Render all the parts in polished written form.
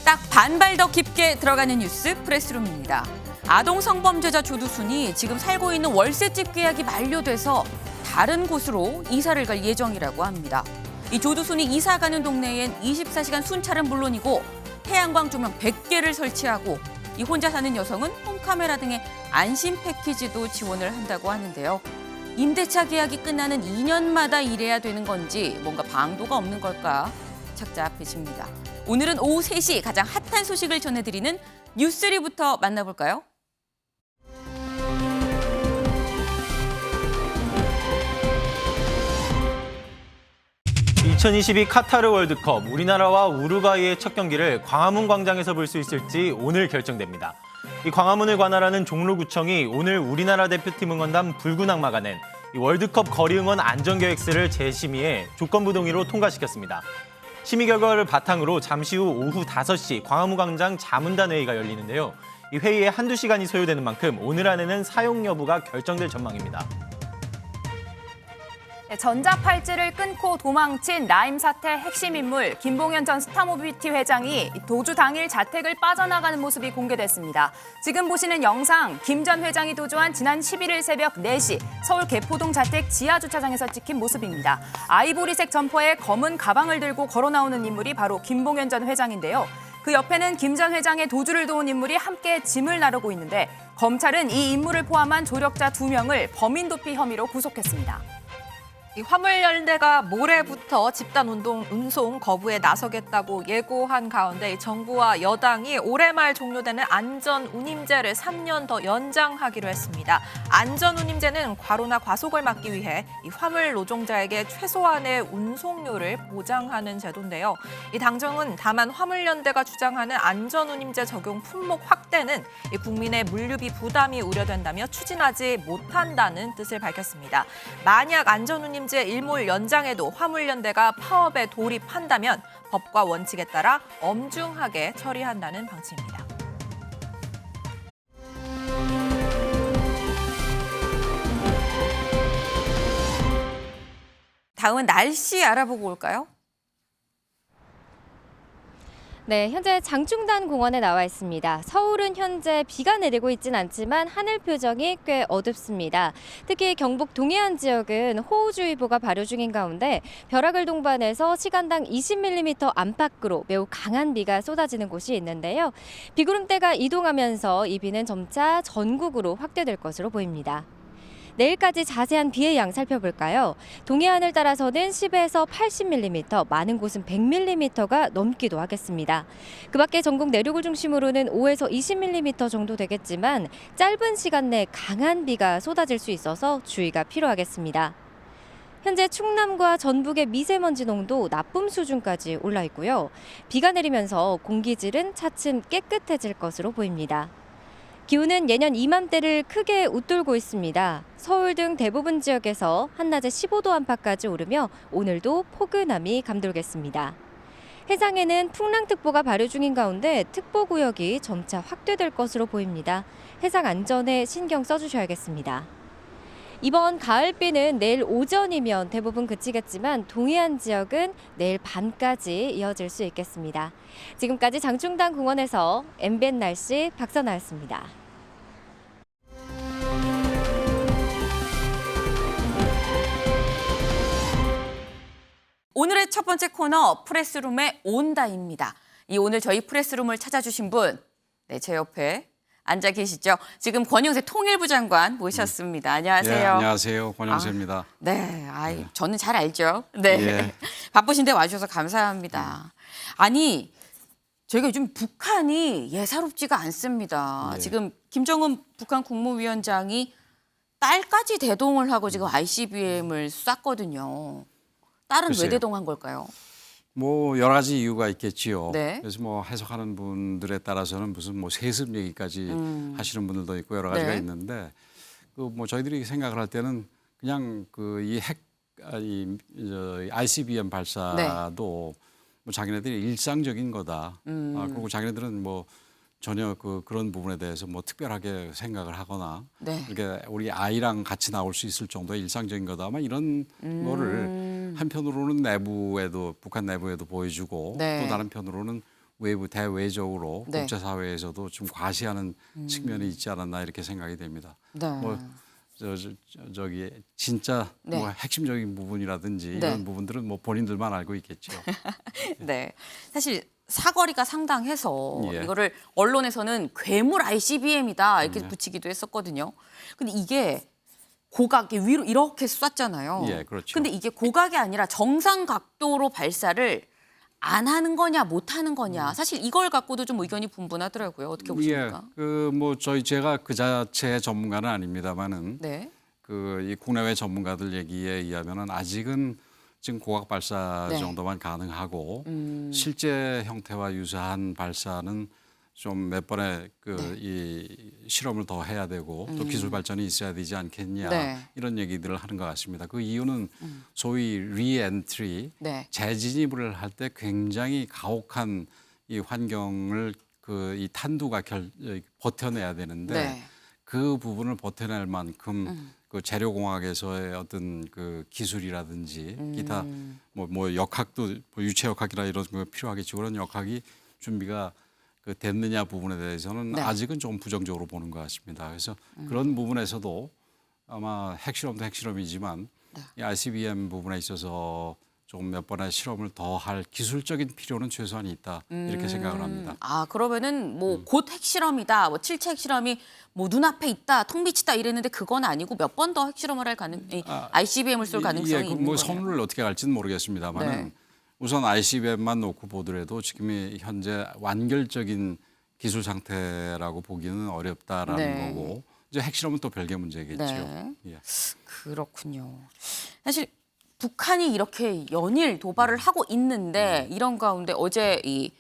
딱 반발 더 깊게 들어가는 뉴스 프레스룸입니다. 아동 성범죄자 조두순이 지금 살고 있는 월세집 계약이 만료돼서 다른 곳으로 이사를 갈 예정이라고 합니다. 이 조두순이 이사 가는 동네엔 24시간 순찰은 물론이고 태양광 조명 100개를 설치하고 이 혼자 사는 여성은 홈카메라 등의 안심 패키지도 지원을 한다고 하는데요. 임대차 계약이 끝나는 2년마다 일해야 되는 건지 뭔가 방도가 없는 걸까 착잡해집니다. 오늘은 오후 3시 가장 핫한 소식을 전해드리는 뉴스3부터 만나볼까요? 2022 카타르 월드컵 우리나라와 우루과이의 첫 경기를 광화문 광장에서 볼 수 있을지 오늘 결정됩니다. 이 광화문을 관할하는 종로구청이 오늘 우리나라 대표팀 응원단 붉은 악마가 낸 이 월드컵 거리 응원 안전계획서를 재심의해 조건부 동의로 통과시켰습니다. 심의 결과를 바탕으로 잠시 후 오후 5시 광화문 광장 자문단 회의가 열리는데요. 이 회의에 한두 시간이 소요되는 만큼 오늘 안에는 사용 여부가 결정될 전망입니다. 전자팔찌를 끊고 도망친 라임 사태 핵심 인물 김봉현 전 스타모비티 회장이 도주 당일 자택을 빠져나가는 모습이 공개됐습니다. 지금 보시는 영상, 김 전 회장이 도주한 지난 11일 새벽 4시 서울 개포동 자택 지하주차장에서 찍힌 모습입니다. 아이보리색 점퍼에 검은 가방을 들고 걸어 나오는 인물이 바로 김봉현 전 회장인데요. 그 옆에는 김 전 회장의 도주를 도운 인물이 함께 짐을 나르고 있는데 검찰은 이 인물을 포함한 조력자 2명을 범인 도피 혐의로 구속했습니다. 이 화물연대가 모레부터 집단 운송 거부에 나서겠다고 예고한 가운데 정부와 여당이 올해 말 종료되는 안전운임제를 3년 더 연장하기로 했습니다. 안전운임제는 과로나 과속을 막기 위해 이 화물 노동자에게 최소한의 운송료를 보장하는 제도인데요. 이 당정은 다만 화물연대가 주장하는 안전운임제 적용 품목 확대는 이 국민의 물류비 부담이 우려된다며 추진하지 못한다는 뜻을 밝혔습니다. 만약 안전운임제 일몰 연장에도 화물연대가 파업에 돌입한다면 법과 원칙에 따라 엄중하게 처리한다는 방침입니다. 다음은 날씨 알아보고 올까요? 네, 현재 장충단 공원에 나와 있습니다. 서울은 현재 비가 내리고 있진 않지만 하늘 표정이 꽤 어둡습니다. 특히 경북 동해안 지역은 호우주의보가 발효 중인 가운데 벼락을 동반해서 시간당 20mm 안팎으로 매우 강한 비가 쏟아지는 곳이 있는데요. 비구름대가 이동하면서 이 비는 점차 전국으로 확대될 것으로 보입니다. 내일까지 자세한 비의 양 살펴볼까요? 동해안을 따라서는 10에서 80mm, 많은 곳은 100mm가 넘기도 하겠습니다. 그 밖에 전국 내륙을 중심으로는 5에서 20mm 정도 되겠지만 짧은 시간 내 강한 비가 쏟아질 수 있어서 주의가 필요하겠습니다. 현재 충남과 전북의 미세먼지 농도 나쁨 수준까지 올라 있고요. 비가 내리면서 공기질은 차츰 깨끗해질 것으로 보입니다. 기온은 예년 이맘때를 크게 웃돌고 있습니다. 서울 등 대부분 지역에서 한낮에 15도 안팎까지 오르며 오늘도 포근함이 감돌겠습니다. 해상에는 풍랑특보가 발효 중인 가운데 특보구역이 점차 확대될 것으로 보입니다. 해상 안전에 신경 써주셔야겠습니다. 이번 가을비는 내일 오전이면 대부분 그치겠지만 동해안 지역은 내일 밤까지 이어질 수 있겠습니다. 지금까지 장충단 공원에서 MBN 날씨 박선아였습니다. 오늘의 첫 번째 코너 프레스룸의 온다입니다. 오늘 저희 프레스룸을 찾아주신 분, 제 옆에 앉아 계시죠. 지금 권영세 통일부 장관 모셨습니다. 안녕하세요. 네, 안녕하세요. 권영세입니다. 네, 저는 잘 알죠. 네, 예. 바쁘신데 와주셔서 감사합니다. 아니, 저희가 요즘 북한이 예사롭지가 않습니다. 예. 지금 김정은 북한 국무위원장이 딸까지 대동을 하고 지금 ICBM을 쐈거든요. 딸은 글쎄요. 왜 대동한 걸까요? 뭐 여러 가지 이유가 있겠지요. 네. 그래서 뭐 해석하는 분들에 따라서는 무슨 뭐 세습 얘기까지 하시는 분들도 있고 여러 가지가 네. 있는데 그 뭐 저희들이 생각을 할 때는 그냥 그 이 ICBM 발사도 뭐 자기네들이 일상적인 거다. 그리고 자기네들은 뭐 전혀 그런 부분에 대해서 뭐 특별하게 생각을 하거나 네. 이렇게 우리 아이랑 같이 나올 수 있을 정도의 일상적인 거다. 아마 이런 거를 한편으로는 내부에도 북한 내부에도 보여주고 네. 또 다른 편으로는 외부 대외적으로 네. 국제사회에서도 좀 과시하는 측면이 있지 않았나 이렇게 생각이 됩니다. 네. 뭐 저기 진짜 네. 뭐 핵심적인 부분이라든지 네. 이런 부분들은 뭐 본인들만 알고 있겠죠. 네. 사실 사거리가 상당해서 예. 이거를 언론에서는 괴물 ICBM이다 이렇게 붙이기도 했었거든요. 근데 이게 고각 위로 이렇게 쐈잖아요. 예, 그렇죠. 근데 이게 고각이 아니라 정상 각도로 발사를 안 하는 거냐 못 하는 거냐 사실 이걸 갖고도 좀 의견이 분분하더라고요. 어떻게 보십니까? 뭐 제가 그 자체의 전문가는 아닙니다만은 네. 이 국내외 전문가들 얘기에 의하면은 아직은 지금 고각 발사 네. 정도만 가능하고 실제 형태와 유사한 발사는 좀 몇 번의 이 실험을 더 해야 되고 또 기술 발전이 있어야 되지 않겠냐 네. 이런 얘기들을 하는 것 같습니다. 그 이유는 소위 리엔트리 네. 재진입을 할 때 굉장히 가혹한 이 환경을 이 탄두가 버텨내야 되는데 네. 그 부분을 버텨낼 만큼 그 재료공학에서의 어떤 그 기술이라든지 기타 뭐 역학도 뭐 유체 역학이나 이런 거 필요하겠죠. 그런 역학이 준비가 됐느냐 부분에 대해서는 네. 아직은 좀 부정적으로 보는 것 같습니다. 그래서 그런 부분에서도 아마 핵실험도 핵실험이지만 이 ICBM 부분에 있어서 좀 몇 번의 실험을 더 할 기술적인 필요는 최소한 있다 이렇게 생각을 합니다. 아 그러면은 뭐 곧 핵실험이다, 뭐 7차 핵실험이 뭐 눈앞에 있다, 통 비치다 이랬는데 그건 아니고 몇 번 더 핵실험을 할 ICBM을 쏠 가능성이 있는 뭐 거예요. 선을 어떻게 갈지는 모르겠습니다만은 네. 우선 ICBM만 놓고 보더라도 지금이 현재 완결적인 기술 상태라고 보기는 어렵다라는 네. 거고 이제 핵실험은 또 별개 문제겠죠. 네. 예. 그렇군요. 사실 북한이 이렇게 연일 도발을 하고 있는데 이런 가운데 어제 이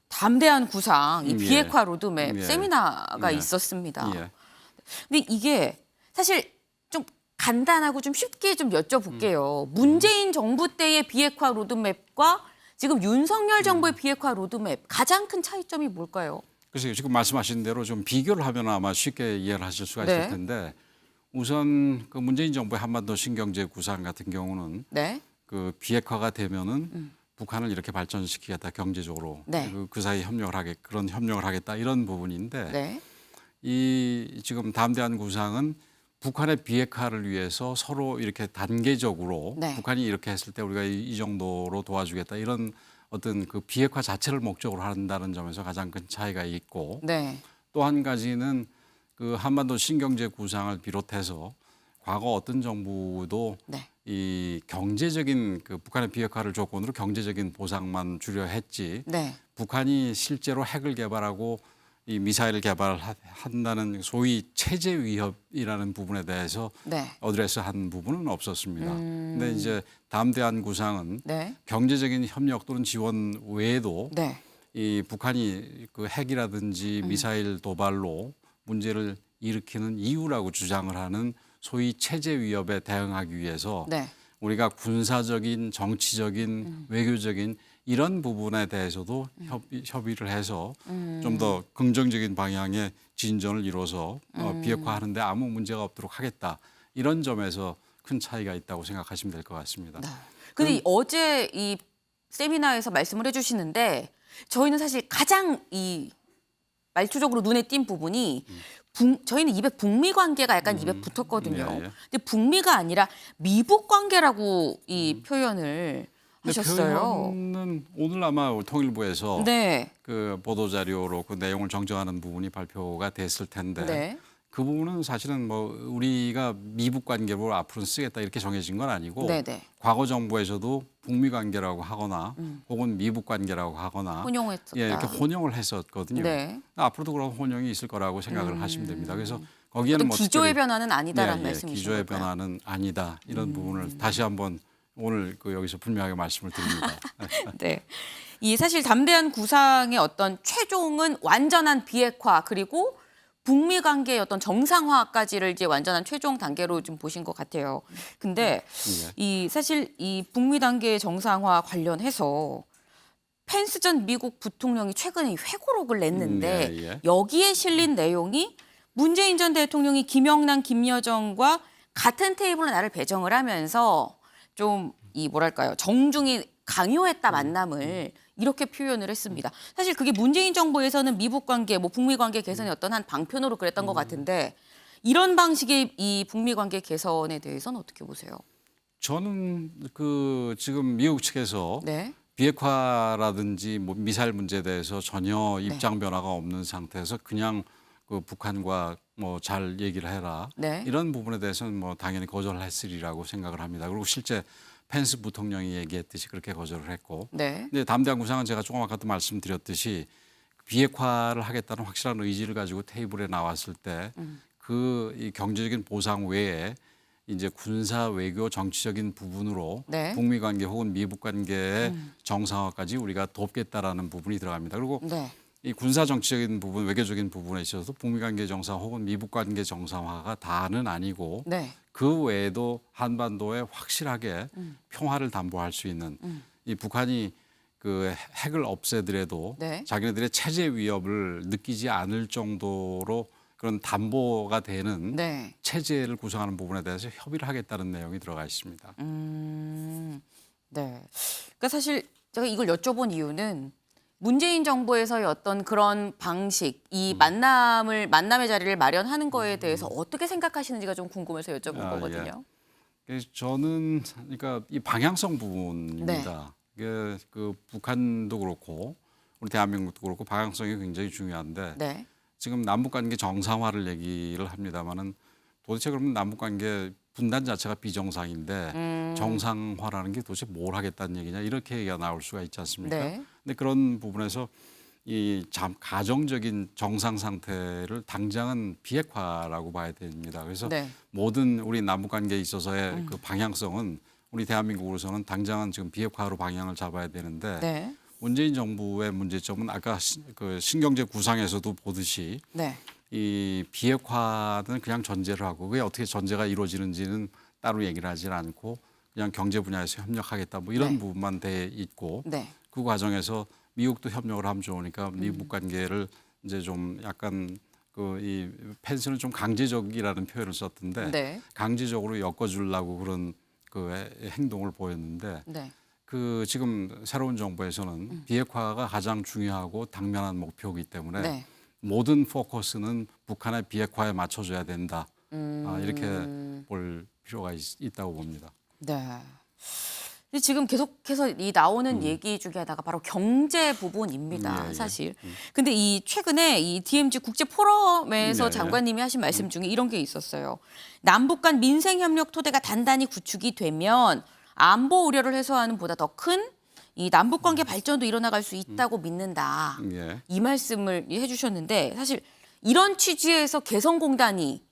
담대한 구상, 이 예. 비핵화 로드맵 예. 세미나가 예. 있었습니다. 예. 근데 이게 사실 좀 간단하고 좀 쉽게 좀 여쭤볼게요. 문재인 정부 때의 비핵화 로드맵과 지금 윤석열 정부의 비핵화 로드맵 가장 큰 차이점이 뭘까요? 그래서 지금 말씀하신 대로 좀 비교를 하면 아마 쉽게 이해를 하실 수가 네. 있을 텐데 우선 그 문재인 정부의 한반도 신경제 구상 같은 경우는 네. 그 비핵화가 되면은 북한을 이렇게 발전시키겠다 경제적으로 네. 그 사이 그런 협력을 하겠다 이런 부분인데 네. 이 지금 담대한 구상은 북한의 비핵화를 위해서 서로 이렇게 단계적으로 네. 북한이 이렇게 했을 때 우리가 이 정도로 도와주겠다 이런 어떤 그 비핵화 자체를 목적으로 한다는 점에서 가장 큰 차이가 있고 네. 또 한 가지는 그 한반도 신경제 구상을 비롯해서 과거 어떤 정부도 네. 이 경제적인 그 북한의 비핵화를 조건으로 경제적인 보상만 주려 했지 네. 북한이 실제로 핵을 개발하고 이 미사일을 개발한다는 소위 체제 위협이라는 부분에 대해서 네. 어드레스한 부분은 없었습니다. 근데 이제 담대한 구상은 네. 경제적인 협력 또는 지원 외에도 네. 이 북한이 그 핵이라든지 미사일 도발로 문제를 일으키는 이유라고 주장을 하는 소위 체제 위협에 대응하기 위해서 네. 우리가 군사적인, 정치적인, 외교적인 이런 부분에 대해서도 협의를 해서 좀 더 긍정적인 방향의 진전을 이뤄서 비핵화하는데 아무 문제가 없도록 하겠다. 이런 점에서 큰 차이가 있다고 생각하시면 될 것 같습니다. 근데 어제 이 세미나에서 말씀을 해주시는데 저희는 사실 가장 이 말초적으로 눈에 띈 부분이 저희는 입에 북미 관계가 약간 입에 붙었거든요. 예, 예. 근데 북미가 아니라 미북 관계라고 이 표현을 근데 하셨어요. 표현은 오늘 아마 통일부에서 네. 그 보도 자료로 그 내용을 정정하는 부분이 발표가 됐을 텐데 네. 그 부분은 사실은 뭐 우리가 미북 관계로 앞으로 쓰겠다 이렇게 정해진 건 아니고 네네. 과거 정부에서도 북미 관계라고 하거나 혹은 미북 관계라고 하거나 혼용했었다. 예, 이렇게 혼용을 했었거든요. 네. 앞으로도 그런 혼용이 있을 거라고 생각을 하시면 됩니다. 그래서 거기에는 뭐 기조의 특별히 변화는 아니다라는 예, 말씀이신 기조의 걸까요? 변화는 아니다 이런 부분을 다시 한번 오늘 여기서 분명하게 말씀을 드립니다. 네. 이 사실 담대한 구상의 어떤 최종은 완전한 비핵화 그리고 북미 관계의 어떤 정상화까지를 이제 완전한 최종 단계로 좀 보신 것 같아요. 근데 이 사실 이 북미 단계의 정상화 관련해서 펜스 전 미국 부통령이 최근에 회고록을 냈는데 예, 예. 여기에 실린 내용이 문재인 전 대통령이 김영란, 김여정과 같은 테이블로 나를 배정을 하면서 좀 이 뭐랄까요 정중히 강요했다 만남을 이렇게 표현을 했습니다. 사실 그게 문재인 정부에서는 미북 관계, 뭐 북미 관계 개선의 어떤 한 방편으로 그랬던 것 같은데 이런 방식의 이 북미 관계 개선에 대해서는 어떻게 보세요? 저는 그 지금 미국 측에서 네, 비핵화라든지 뭐 미사일 문제에 대해서 전혀 입장 변화가 없는 상태에서 그냥 그 북한과 뭐 잘 얘기를 해라 네. 이런 부분에 대해서는 뭐 당연히 거절했으리라고 생각을 합니다. 그리고 실제 펜스 부통령이 얘기했듯이 그렇게 거절을 했고, 네, 근데 담대한 구상은 제가 조금 아까도 말씀드렸듯이 비핵화를 하겠다는 확실한 의지를 가지고 테이블에 나왔을 때 그 이 경제적인 보상 외에 이제 군사 외교 정치적인 부분으로 네. 북미 관계 혹은 미북 관계의 정상화까지 우리가 돕겠다라는 부분이 들어갑니다. 그리고 네, 이 군사 정치적인 부분, 외교적인 부분에 있어서 북미 관계 정상화 혹은 미북 관계 정상화가 다는 아니고 네, 그 외에도 한반도에 확실하게 평화를 담보할 수 있는 이 북한이 그 핵을 없애더라도 네. 자기네들의 체제 위협을 느끼지 않을 정도로 그런 담보가 되는 네. 체제를 구성하는 부분에 대해서 협의를 하겠다는 내용이 들어가 있습니다. 네. 그러니까 사실 제가 이걸 여쭤본 이유는 문재인 정부에서의 어떤 그런 방식, 이 만남의 자리를 마련하는 거에 대해서 어떻게 생각하시는지가 좀 궁금해서 여쭤본 아, 거거든요. 그래서 저는 그러니까 이 방향성 부분입니다. 그 북한도 그렇고 우리 대한민국도 그렇고 방향성이 굉장히 중요한데 네. 지금 남북 관계 정상화를 얘기를 합니다만은 도대체 그러면 남북 관계 분단 자체가 비정상인데 정상화라는 게 도대체 뭘 하겠다는 얘기냐 이렇게 얘기가 나올 수가 있지 않습니까? 네. 근데 그런 부분에서 이 가정적인 정상 상태를 당장은 비핵화라고 봐야 됩니다. 그래서 네. 모든 우리 남북 관계에 있어서의 그 방향성은 우리 대한민국으로서는 당장은 지금 비핵화로 방향을 잡아야 되는데 네. 문재인 정부의 문제점은 아까 그 신경제 구상에서도 보듯이 네. 이 비핵화는 그냥 전제를 하고 그게 어떻게 전제가 이루어지는지는 따로 얘기를 하지 않고 그냥 경제 분야에서 협력하겠다 뭐 이런 네. 부분만 돼 있고 네. 그 과정에서 미국도 협력을 하면 좋으니까 미국 관계를 이제 좀 약간 그 이 펜스는 좀 강제적이라는 표현을 썼던데 네. 강제적으로 엮어주려고 그런 그 행동을 보였는데 네. 그 지금 새로운 정부에서는 비핵화가 가장 중요하고 당면한 목표이기 때문에 네. 모든 포커스는 북한의 비핵화에 맞춰줘야 된다. 이렇게 볼 필요가 있다고 봅니다. 네. 근데 지금 계속해서 이 나오는 얘기 중에 하나가 바로 경제 부분입니다, 예, 예. 사실. 근데 이 최근에 이 DMZ 국제 포럼에서 예, 예. 장관님이 하신 말씀 중에 이런 게 있었어요. 남북 간 민생 협력 토대가 단단히 구축이 되면 안보 우려를 해소하는 보다 더 큰 이 남북 관계 발전도 일어나갈 수 있다고 믿는다. 예. 이 말씀을 해주셨는데 사실 이런 취지에서 개성공단이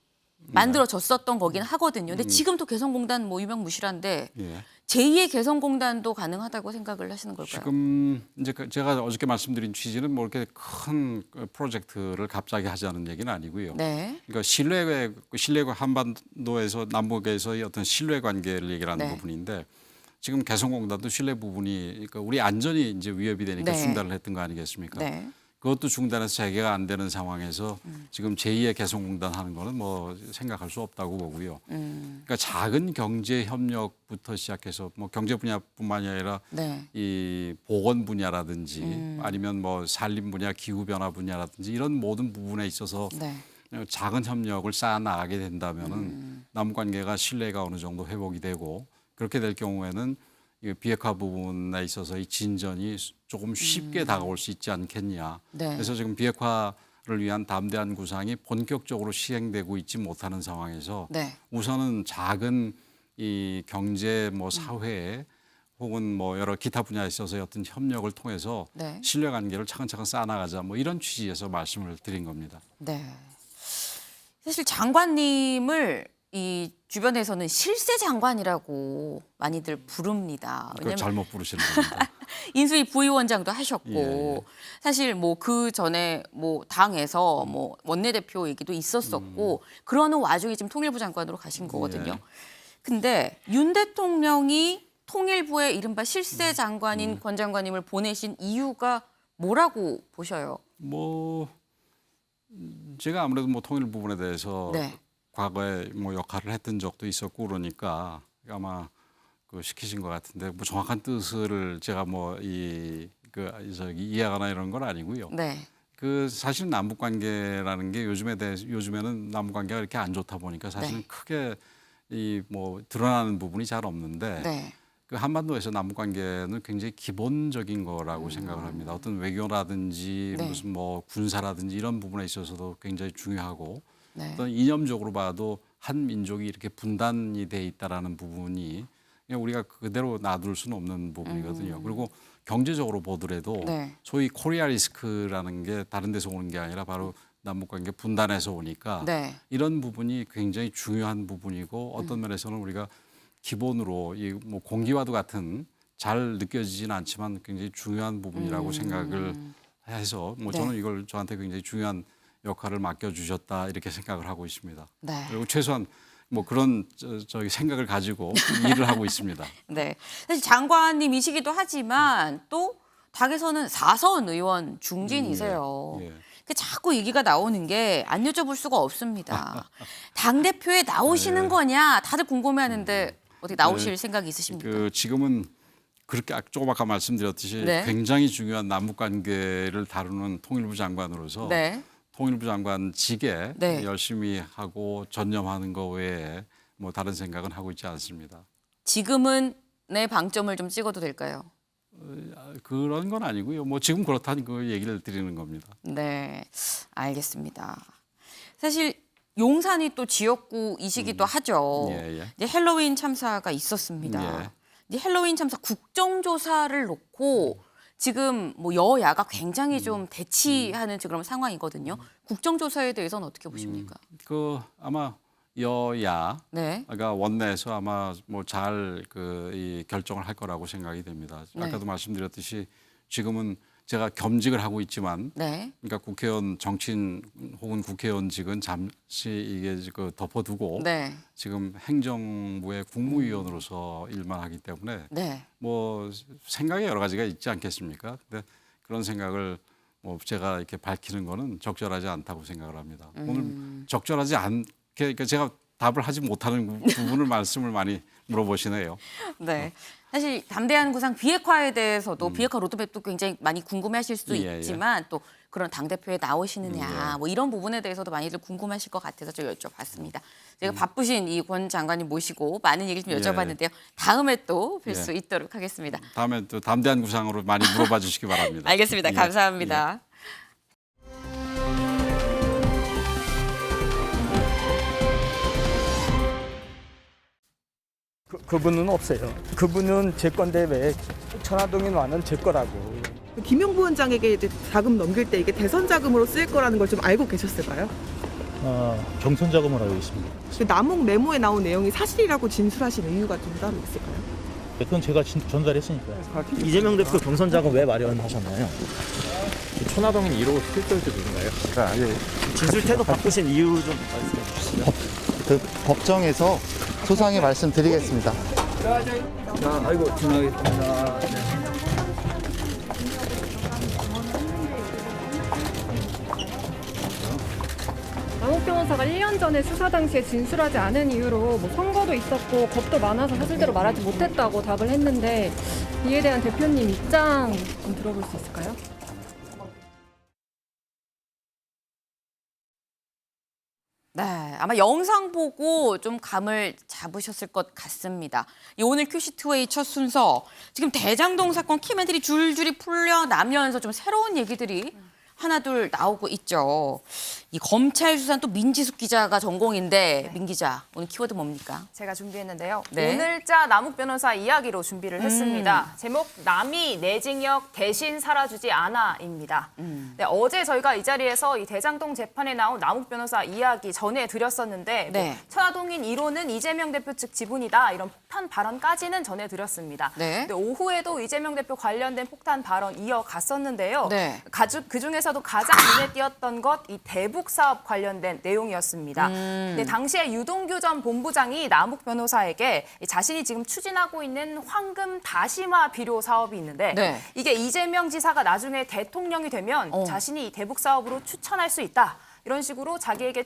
만들어졌었던 거긴 하거든요. 근데 지금도 개성공단 뭐 유명무실한데 예. 제2의 개성공단도 가능하다고 생각을 하시는 걸까요? 지금 이제 제가 어저께 말씀드린 취지는 뭐 이렇게 큰 프로젝트를 갑자기 하자는 얘기는 아니고요. 네, 그러니까 신뢰가 한반도에서 남북에서의 어떤 신뢰 관계를 얘기를 하는 네. 부분인데 지금 개성공단도 신뢰 부분이 그러니까 우리 안전이 이제 위협이 되니까 네. 중단을 했던 거 아니겠습니까? 네, 그것도 중단해서 재개가 안 되는 상황에서 지금 제2의 개성공단 하는 거는 뭐 생각할 수 없다고 보고요. 그러니까 작은 경제 협력부터 시작해서 뭐 경제 분야뿐만이 아니라 네, 이 보건 분야라든지 아니면 뭐 산림 분야, 기후 변화 분야라든지 이런 모든 부분에 있어서 네, 작은 협력을 쌓아 나가게 된다면은 남북 관계가 신뢰가 어느 정도 회복이 되고 그렇게 될 경우에는 이 비핵화 부분에 있어서 이 진전이 조금 쉽게 다가올 수 있지 않겠냐. 네. 그래서 지금 비핵화를 위한 담대한 구상이 본격적으로 시행되고 있지 못하는 상황에서 네. 우선은 작은 이 경제 뭐 사회 혹은 뭐 여러 기타 분야에 있어서 어떤 협력을 통해서 네. 신뢰 관계를 차근차근 쌓아나가자 뭐 이런 취지에서 말씀을 드린 겁니다. 네. 사실 장관님을 이 주변에서는 실세 장관이라고 많이들 부릅니다. 그걸 왜냐면 잘못 부르시는 겁니다. 인수위 부위원장도 하셨고 예, 예. 사실 뭐 그 전에 뭐 당에서 뭐 원내대표 얘기도 있었었고 그러는 와중에 지금 통일부 장관으로 가신 거거든요. 예. 근데 윤 대통령이 통일부에 이른바 실세 장관인 권 장관님을 보내신 이유가 뭐라고 보셔요? 뭐 제가 아무래도 뭐 통일 부분에 대해서 네. 과거에 뭐 역할을 했던 적도 있었고 그러니까 아마 그 시키신 것 같은데 뭐 정확한 뜻을 제가 뭐 이해하거나 이런 건 아니고요. 네. 그 사실 남북 관계라는 게 요즘에는 남북 관계가 이렇게 안 좋다 보니까 사실 네. 크게 이 뭐 드러나는 부분이 잘 없는데 네. 그 한반도에서 남북 관계는 굉장히 기본적인 거라고 생각을 합니다. 어떤 외교라든지 네. 무슨 뭐 군사라든지 이런 부분에 있어서도 굉장히 중요하고 네. 어떤 이념적으로 봐도 한 민족이 이렇게 분단이 돼 있다라는 부분이 그냥 우리가 그대로 놔둘 수는 없는 부분이거든요. 그리고 경제적으로 보더라도 네. 소위 코리아 리스크라는 게 다른 데서 오는 게 아니라 바로 남북 관계 분단에서 오니까 네. 이런 부분이 굉장히 중요한 부분이고 어떤 면에서는 우리가 기본으로 이 뭐 공기와도 같은 잘 느껴지지는 않지만 굉장히 중요한 부분이라고 생각을 해서 뭐 네. 저는 이걸 저한테 굉장히 중요한 역할을 맡겨주셨다 이렇게 생각을 하고 있습니다. 네. 그리고 최소한 뭐 그런 저기 생각을 가지고 일을 하고 있습니다. 네. 사실 장관님이시기도 하지만 또 당에서는 4선 의원 중진이세요. 예. 그 자꾸 얘기가 나오는 게 안 여쭤볼 수가 없습니다. 당 대표에 나오시는 거냐 다들 궁금해하는데 어떻게 나오실 생각이 있으십니까? 그 지금은 그렇게 조금 아까 말씀드렸듯이 네. 굉장히 중요한 남북 관계를 다루는 통일부 장관으로서 네. 통일부 장관직에 네. 열심히 하고 전념하는 거 외에 뭐 다른 생각은 하고 있지 않습니다. 지금은 내 방점을 좀 찍어도 될까요? 그런 건 아니고요. 뭐 지금 그렇다는 그 얘기를 드리는 겁니다. 네, 알겠습니다. 사실 용산이 또 지역구이시기도 하죠. 예, 예. 이제 헬로윈 참사가 있었습니다. 예. 이제 헬로윈 참사 국정조사를 놓고 지금 뭐 여야가 굉장히 좀 대치하는 그런 상황이거든요. 국정조사에 대해서는 어떻게 보십니까? 그 아마 여야가 네, 원내에서 아마 뭐 잘 이 결정을 할 거라고 생각이 됩니다. 네. 아까도 말씀드렸듯이 지금은 제가 겸직을 하고 있지만 네, 그러니까 국회의원 정치인 혹은 국회의원직은 잠시 이게 그 덮어두고 네, 지금 행정부의 국무위원으로서 일만 하기 때문에 네. 뭐 생각이 여러 가지가 있지 않겠습니까? 근데 그런 생각을 뭐 제가 이렇게 밝히는 거는 적절하지 않다고 생각을 합니다. 오늘 적절하지 않게 그러니까 제가 답을 하지 못하는 부분을 말씀을 많이 물어보시네요. 네. 사실 담대한 구상 비핵화에 대해서도 비핵화 로드맵도 굉장히 많이 궁금해하실 수도 예, 예. 있지만 또 그런 당 대표에 나오시느냐 예. 뭐 이런 부분에 대해서도 많이들 궁금하실 것 같아서 좀 여쭤봤습니다. 제가 바쁘신 이 권 장관님 모시고 많은 얘기 좀 예. 여쭤봤는데요. 다음에 또 뵐 예. 수 있도록 하겠습니다. 다음에 또 담대한 구상으로 많이 물어봐 주시기 바랍니다. 알겠습니다. 예. 감사합니다. 그분은 없어요. 그분은 제 건데 왜 천화동인 와는 제 거라고. 김용 부원장에게 이제 자금 넘길 때 이게 대선 자금으로 쓰일 거라는 걸 좀 알고 계셨을까요? 경선 자금을 알고 있습니다. 그 남욱 메모에 나온 내용이 사실이라고 진술하신 이유가 좀 따로 있을까요? 그건 제가 전달했으니까요. 이재명 대표 경선 자금 왜 마련하셨나요? 천화동인 1호 실질도 누군가요? 진술 태도 바꾸신 이유 좀 말씀해 주시죠. 그 법정에서 소상히 말씀드리겠습니다. 아이고 지나가겠습니다. 남욱 변호사가 1년 전에 수사 당시에 진술하지 않은 이유로 뭐 선거도 있었고 겁도 많아서 사실대로 말하지 못했다고 답을 했는데 이에 대한 대표님 입장 좀 들어볼 수 있을까요? 네, 아마 영상 보고 좀 감을 잡으셨을 것 같습니다. 이 오늘 큐시트웨이 첫 순서, 지금 대장동 사건 키맨들이 줄줄이 풀려나면서 좀 새로운 얘기들이 하나둘 나오고 있죠. 이 검찰 수사는 또 민지숙 기자가 전공인데 민 기자, 오늘 키워드 뭡니까? 제가 준비했는데요. 네. 오늘자 남욱 변호사 이야기로 준비를 했습니다. 제목 남이 내 징역 대신 살아주지 않아입니다. 네, 어제 저희가 이 자리에서 이 대장동 재판에 나온 남욱 변호사 이야기 전해드렸었는데 네. 뭐 천화동인 1호는 이재명 대표 측 지분이다 이런 폭탄 발언까지는 전해드렸습니다. 네. 근데 오후에도 이재명 대표 관련된 폭탄 발언 이어갔었는데요. 네. 그중에서도 가장 눈에 띄었던 것 이 대북 대북 사업 관련된 내용이었습니다. 근데 당시에 유동규 전 본부장이 남욱 변호사에게 자신이 지금 추진하고 있는 황금 다시마 비료 사업이 있는데 네. 이게 이재명 지사가 나중에 대통령이 되면 자신이 이 대북 사업으로 추천할 수 있다. 이런 식으로 자기에게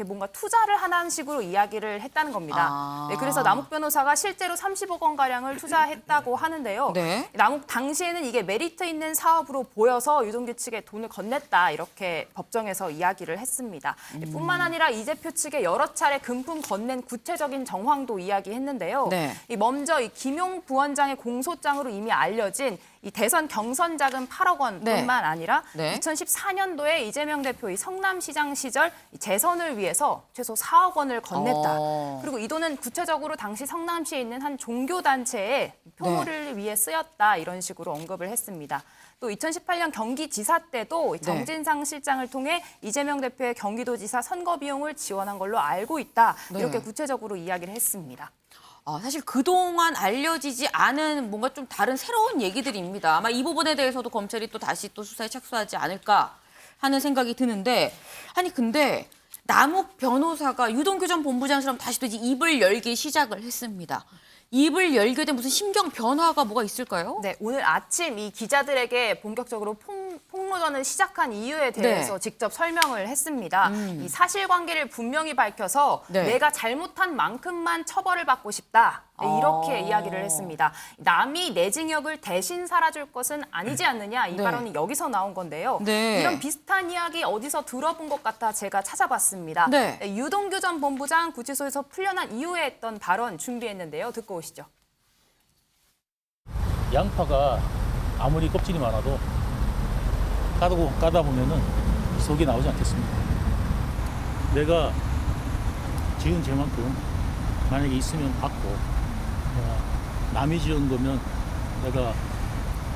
뭔가 투자를 하는 식으로 이야기를 했다는 겁니다. 네, 그래서 남욱 변호사가 실제로 30억 원가량을 투자했다고 하는데요. 네. 남욱 당시에는 이게 메리트 있는 사업으로 보여서 유동규 측에 돈을 건넸다 이렇게 법정에서 이야기를 했습니다. 뿐만 아니라 이 대표 측에 여러 차례 금품 건넨 구체적인 정황도 이야기했는데요. 네. 먼저 이 김용 부원장의 공소장으로 이미 알려진 이 대선 경선 자금 8억 원뿐만 아니라 2014년도에 이재명 대표 이 성남시장 시절 재선을 위해서 최소 4억 원을 건넸다. 그리고 이 돈은 구체적으로 당시 성남시에 있는 한 종교단체에 표모를 위해 쓰였다. 이런 식으로 언급을 했습니다. 또 2018년 경기지사 때도 정진상 실장을 통해 이재명 대표의 경기도지사 선거 비용을 지원한 걸로 알고 있다. 이렇게 구체적으로 이야기를 했습니다. 사실 그동안 알려지지 않은 뭔가 좀 다른 새로운 얘기들입니다. 아마 이 부분에 대해서도 검찰이 또 다시 또 수사에 착수하지 않을까 하는 생각이 드는데 아니 근데 남욱 변호사가 유동규 전 본부장처럼 다시 또 이제 입을 열기 시작을 했습니다. 입을 열게 된 무슨 심경 변화가 뭐가 있을까요? 네, 오늘 아침 이 기자들에게 본격적으로 폭로전을 시작한 이유에 대해서 직접 설명을 했습니다. 이 사실관계를 분명히 밝혀서 내가 잘못한 만큼만 처벌을 받고 싶다. 네, 이렇게 이야기를 했습니다. 남이 내 징역을 대신 살아줄 것은 아니지 않느냐 이 발언이 여기서 나온 건데요. 이런 비슷한 이야기 어디서 들어본 것 같아 제가 찾아봤습니다. 유동규 전 본부장 구치소에서 풀려난 이후에 했던 발언 준비했는데요. 듣고 오시죠. 양파가 아무리 껍질이 많아도 까다 보면은 속이 나오지 않겠습니까? 내가 지은 죄만큼 만약에 있으면 받고 남이 지은 거면 내가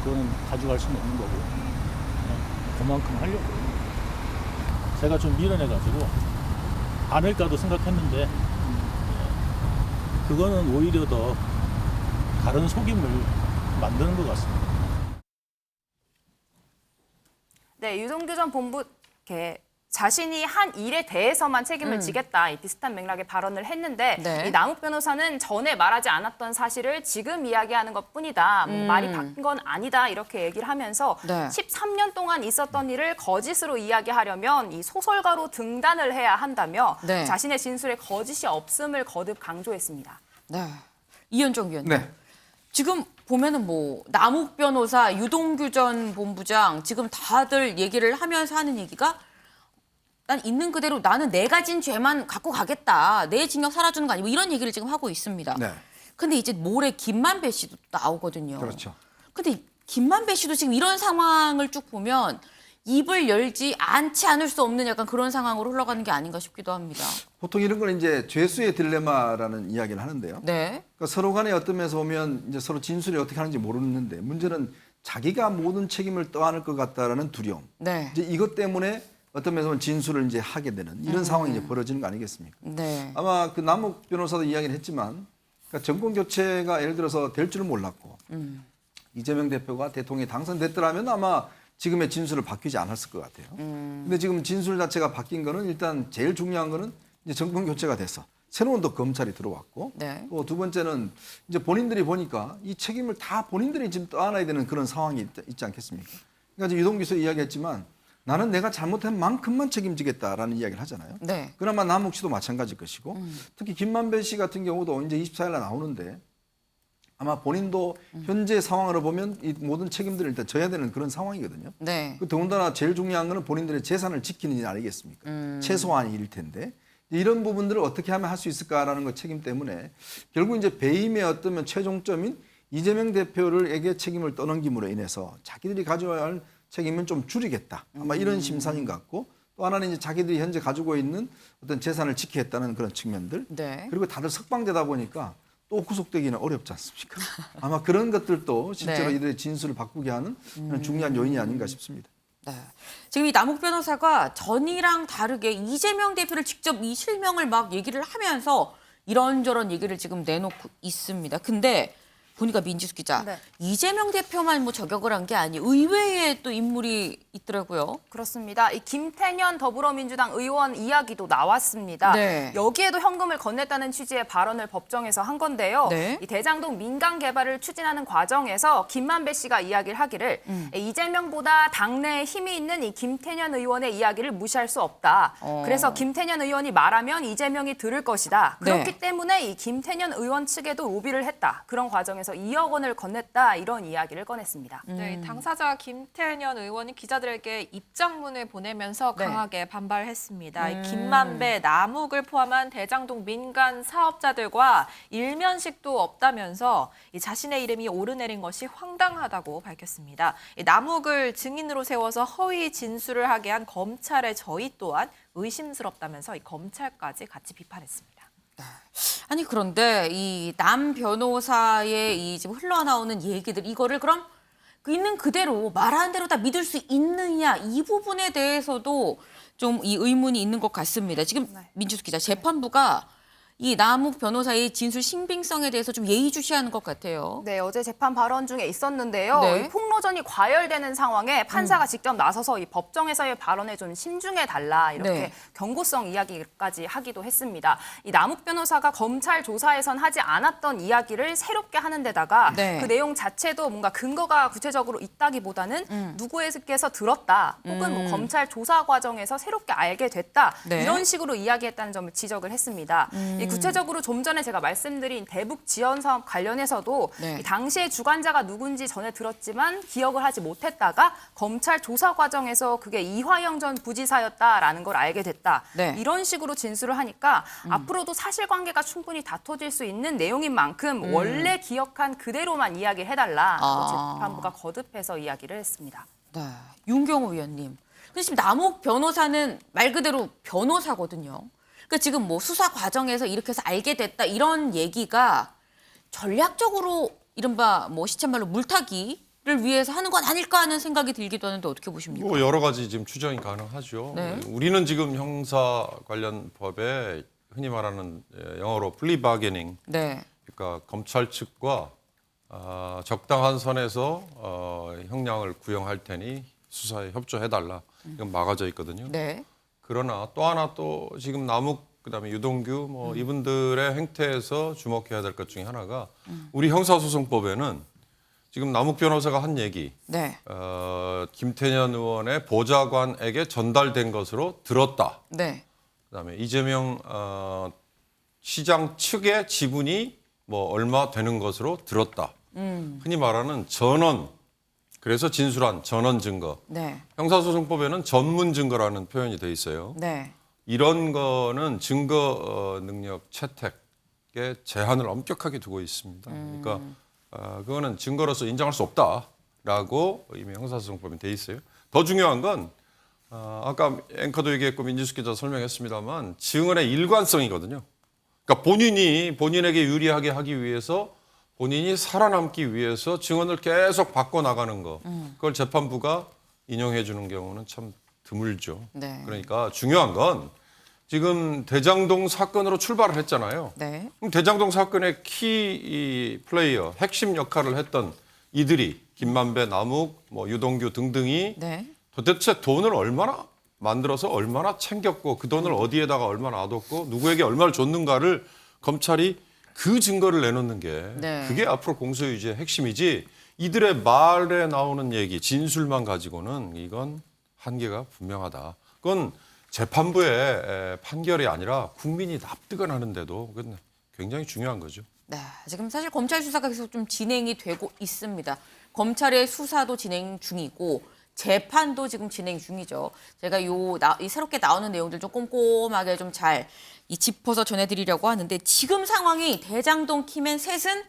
그거는 가져갈 수는 없는 거고 그냥 그만큼 하려고 제가 좀 밀어내가지고 않을까도 생각했는데 그거는 오히려 더 다른 속임을 만드는 것 같습니다. 네, 유동규 전 본부 자신이 한 일에 대해서만 책임을 지겠다 이 비슷한 맥락의 발언을 했는데 이 남욱 변호사는 전에 말하지 않았던 사실을 지금 이야기하는 것뿐이다. 말이 바뀐 건 아니다 이렇게 얘기를 하면서 13년 동안 있었던 일을 거짓으로 이야기하려면 이 소설가로 등단을 해야 한다며 자신의 진술에 거짓이 없음을 거듭 강조했습니다. 네, 이현정 위원님. 지금 보면은 뭐 남욱 변호사, 유동규 전 본부장 지금 다들 얘기를 하면서 하는 얘기가 난 있는 그대로 나는 내가 진 죄만 갖고 가겠다. 내 징역 살아주는 거 아니고 이런 얘기를 지금 하고 있습니다. 근데 이제 모레 김만배 씨도 나오거든요. 그렇죠. 근데 김만배 씨도 지금 이런 상황을 쭉 보면 입을 열지 않지 않을 수 없는 약간 그런 상황으로 흘러가는 게 아닌가 싶기도 합니다. 보통 이런 건 이제 죄수의 딜레마라는 이야기를 하는데요. 그러니까 서로 간에 어떤 면에서 보면 이제 서로 진술이 어떻게 하는지 모르는데 문제는 자기가 모든 책임을 떠안을 것 같다라는 두려움. 이제 이것 때문에 어떤 면에서 보면 진술을 이제 하게 되는 이런 상황이 이제 벌어지는 거 아니겠습니까? 아마 그 남욱 변호사도 이야기를 했지만 그러니까 정권 교체가 예를 들어서 될 줄은 몰랐고 이재명 대표가 대통령에 당선됐더라면 아마 지금의 진술을 바뀌지 않았을 것 같아요. 근데 지금 진술 자체가 바뀐 거는 일단 제일 중요한 거는 이제 정권 교체가 돼서 새로운 또 검찰이 들어왔고 또 두 번째는 이제 본인들이 보니까 이 책임을 다 본인들이 지금 떠안아야 되는 그런 상황이 있지 않겠습니까? 그러니까 유동규 이야기했지만 나는 내가 잘못한 만큼만 책임지겠다라는 이야기를 하잖아요. 그나마 남욱 씨도 마찬가지일 것이고 특히 김만배 씨 같은 경우도 이제 24일 날 나오는데 아마 본인도 현재 상황으로 보면 이 모든 책임들을 일단 져야 되는 그런 상황이거든요. 그 더군다나 제일 중요한 거는 본인들의 재산을 지키는 일 아니겠습니까? 최소한이 일 텐데 이런 부분들을 어떻게 하면 할 수 있을까라는 것 책임 때문에 결국 이제 배임의 어떤 최종점인 이재명 대표를에게 책임을 떠넘김으로 인해서 자기들이 가져야 할 책임은 좀 줄이겠다. 아마 이런 심산인 것 같고 또 하나는 이제 자기들이 현재 가지고 있는 어떤 재산을 지키겠다는 그런 측면들. 그리고 다들 석방되다 보니까 또 구속되기는 어렵지 않습니까? 아마 그런 것들도 실제로 이들의 진술을 바꾸게 하는 그런 중요한 요인이 아닌가 싶습니다. 지금 이 남욱 변호사가 전이랑 다르게 이재명 대표를 직접 이 실명을 막 얘기를 하면서 이런저런 얘기를 지금 내놓고 있습니다. 근데 보니까 민지수 기자, 네. 이재명 대표만 뭐 저격을 한 게 아니에요. 의외에 또 인물이 있더라고요. 그렇습니다. 이 김태년 더불어민주당 의원 이야기도 나왔습니다. 네. 여기에도 현금을 건넸다는 취지의 발언을 법정에서 한 건데요. 네. 이 대장동 민간 개발을 추진하는 과정에서 김만배 씨가 이야기를 하기를 이재명보다 당내에 힘이 있는 이 김태년 의원의 이야기를 무시할 수 없다. 그래서 김태년 의원이 말하면 이재명이 들을 것이다. 그렇기 네. 때문에 이 김태년 의원 측에도 로비를 했다. 그런 과정에서 2억 원을 건넸다. 이런 이야기를 꺼냈습니다. 네, 당사자 김태년 의원이 기자들에게 입장문을 보내면서 네. 강하게 반발했습니다. 이 김만배, 남욱을 포함한 대장동 민간 사업자들과 일면식도 없다면서 이 자신의 이름이 오르내린 것이 황당하다고 밝혔습니다. 이 남욱을 증인으로 세워서 허위 진술을 하게 한 검찰의 저의 또한 의심스럽다면서 이 검찰까지 같이 비판했습니다. 아니 그런데 이 남 변호사의 이 지금 흘러나오는 얘기들 이거를 그럼 있는 그대로 말하는 대로 다 믿을 수 있느냐 이 부분에 대해서도 좀 이 의문이 있는 것 같습니다. 지금 민지수 기자, 재판부가 이 남욱 변호사의 진술 신빙성에 대해서 좀 예의주시하는 것 같아요. 네, 어제 재판 발언 중에 있었는데요. 네. 이 폭로전이 과열되는 상황에 판사가 직접 나서서 이 법정에서의 발언에 좀 심중해 달라 이렇게 네. 경고성 이야기까지 하기도 했습니다. 이 남욱 변호사가 검찰 조사에선 하지 않았던 이야기를 새롭게 하는 데다가 네. 그 내용 자체도 뭔가 근거가 구체적으로 있다기보다는 누구에게서 들었다 혹은 뭐 검찰 조사 과정에서 새롭게 알게 됐다 네. 이런 식으로 이야기했다는 점을 지적을 했습니다. 이 구체적으로 좀 전에 제가 말씀드린 대북 지원 사업 관련해서도 네. 이 당시의 주관자가 누군지 전에 들었지만 기억을 하지 못했다가 검찰 조사 과정에서 그게 이화영 전 부지사였다라는 걸 알게 됐다. 네. 이런 식으로 진술을 하니까 앞으로도 사실관계가 충분히 다퉈질 수 있는 내용인 만큼 원래 기억한 그대로만 이야기해달라. 재판부가 거듭해서 이야기를 했습니다. 네, 윤경호 위원님. 근데 지금 남욱 변호사는 말 그대로 변호사거든요. 그러니까 지금 뭐 수사 과정에서 이렇게 해서 알게 됐다 이런 얘기가 전략적으로 이른바 뭐 시쳇말로 물타기를 위해서 하는 건 아닐까 하는 생각이 들기도 하는데 어떻게 보십니까? 뭐 여러 가지 지금 추정이 가능하죠. 네. 우리는 지금 형사 관련 법에 흔히 말하는 영어로 플리 바게닝, 네. 그러니까 검찰 측과 적당한 선에서 형량을 구형할 테니 수사에 협조해달라. 이건 막아져 있거든요. 네. 그러나 또 하나 또 지금 남욱 그다음에 유동규 뭐 이분들의 행태에서 주목해야 될 것 중에 하나가 우리 형사소송법에는 지금 남욱 변호사가 한 얘기, 네. 김태년 의원의 보좌관에게 전달된 것으로 들었다. 네. 그다음에 이재명 시장 측의 지분이 뭐 얼마 되는 것으로 들었다. 흔히 말하는 전원. 그래서 진술한 전원 증거. 네. 형사소송법에는 전문 증거라는 표현이 돼 있어요. 네. 이런 거는 증거 능력 채택에 제한을 엄격하게 두고 있습니다. 그러니까 그거는 증거로서 인정할 수 없다라고 이미 형사소송법에 돼 있어요. 더 중요한 건 아까 앵커도 얘기했고 민지수 기자 설명했습니다만 증언의 일관성이거든요. 그러니까 본인에게 유리하게 하기 위해서 본인이 살아남기 위해서 증언을 계속 바꿔나가는 거. 그걸 재판부가 인용해 주는 경우는 참 드물죠. 네. 그러니까 중요한 건 지금 대장동 사건으로 출발을 했잖아요. 네. 그럼 대장동 사건의 키 플레이어, 핵심 역할을 했던 이들이 김만배, 남욱, 뭐 유동규 등등이 네. 도대체 돈을 얼마나 만들어서 얼마나 챙겼고 그 돈을 어디에다가 얼마나 놔뒀고 누구에게 얼마를 줬는가를 검찰이 그 증거를 내놓는 게 네. 그게 앞으로 공소유지의 핵심이지 이들의 말에 나오는 얘기, 진술만 가지고는 이건 한계가 분명하다. 그건 재판부의 판결이 아니라 국민이 납득을 하는데도 그건 굉장히 중요한 거죠. 네, 지금 사실 검찰 수사가 계속 좀 진행이 되고 있습니다. 검찰의 수사도 진행 중이고 재판도 지금 진행 중이죠. 제가 이 새롭게 나오는 내용들 좀 꼼꼼하게 좀 잘 짚어서 전해드리려고 하는데 지금 상황이 대장동 키맨 셋은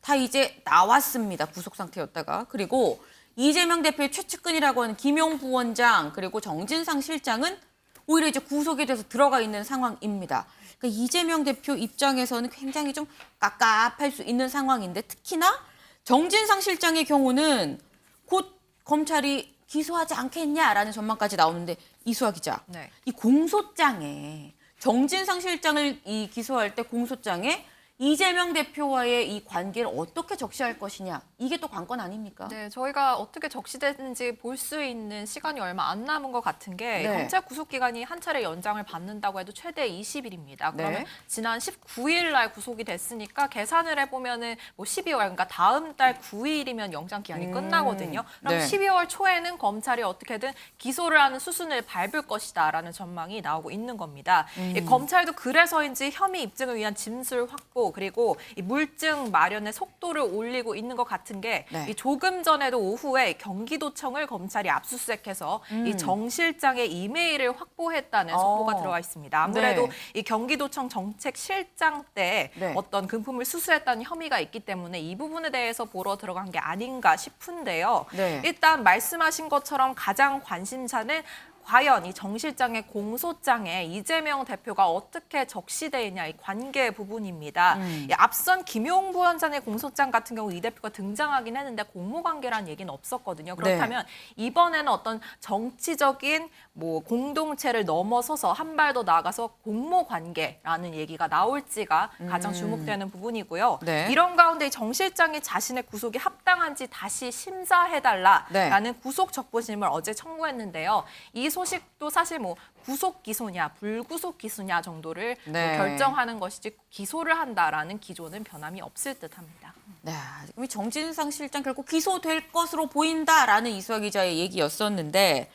다 이제 나왔습니다. 구속 상태였다가. 그리고 이재명 대표의 최측근이라고 하는 김용 부원장 그리고 정진상 실장은 오히려 이제 구속에 돼서 들어가 있는 상황입니다. 그러니까 이재명 대표 입장에서는 굉장히 좀 깝깝할 수 있는 상황인데 특히나 정진상 실장의 경우는 곧 검찰이 기소하지 않겠냐라는 전망까지 나오는데 이수아 기자, 이 공소장에 정진상 실장을 기소할 때 공소장에 이재명 대표와의 이 관계를 어떻게 적시할 것이냐, 이게 또 관건 아닙니까? 네, 저희가 어떻게 적시됐는지 볼 수 있는 시간이 얼마 안 남은 것 같은 게 검찰 구속기간이 한 차례 연장을 받는다고 해도 최대 20일입니다. 그러면 지난 19일 날 구속이 됐으니까 계산을 해보면은 뭐 12월, 그러니까 다음 달 9일이면 영장 기한이 끝나거든요. 그럼 12월 초에는 검찰이 어떻게든 기소를 하는 수순을 밟을 것이다라는 전망이 나오고 있는 겁니다. 이 검찰도 그래서인지 혐의 입증을 위한 진술 확보 그리고 이 물증 마련의 속도를 올리고 있는 것 같은 게 이 조금 전에도 오후에 경기도청을 검찰이 압수수색해서 이 정 실장의 이메일을 확보했다는 속보가 들어와 있습니다. 아무래도 이 경기도청 정책실장 때 어떤 금품을 수수했다는 혐의가 있기 때문에 이 부분에 대해서 보러 들어간 게 아닌가 싶은데요. 일단 말씀하신 것처럼 가장 관심사는 과연 이 정 실장의 공소장에 이재명 대표가 어떻게 적시되어 있냐 이 관계 부분입니다. 앞선 김용 부원장의 공소장 같은 경우 이 대표가 등장하긴 했는데 공모관계라는 얘기는 없었거든요. 그렇다면 이번에는 어떤 정치적인 뭐 공동체를 넘어서서 한 발 더 나아가서 공모관계라는 얘기가 나올지가 가장 주목되는 부분이고요. 이런 가운데 정 실장이 자신의 구속이 합당한지 다시 심사해달라라는 구속 적부심을 어제 청구했는데요. 이 소식도 사실 뭐 구속 기소냐 불구속 기소냐 정도를 뭐 결정하는 것이지 기소를 한다라는 기조는 변함이 없을 듯합니다. 네, 지금 정진상 실장 결국 기소될 것으로 보인다라는 이수아 기자의 얘기였었는데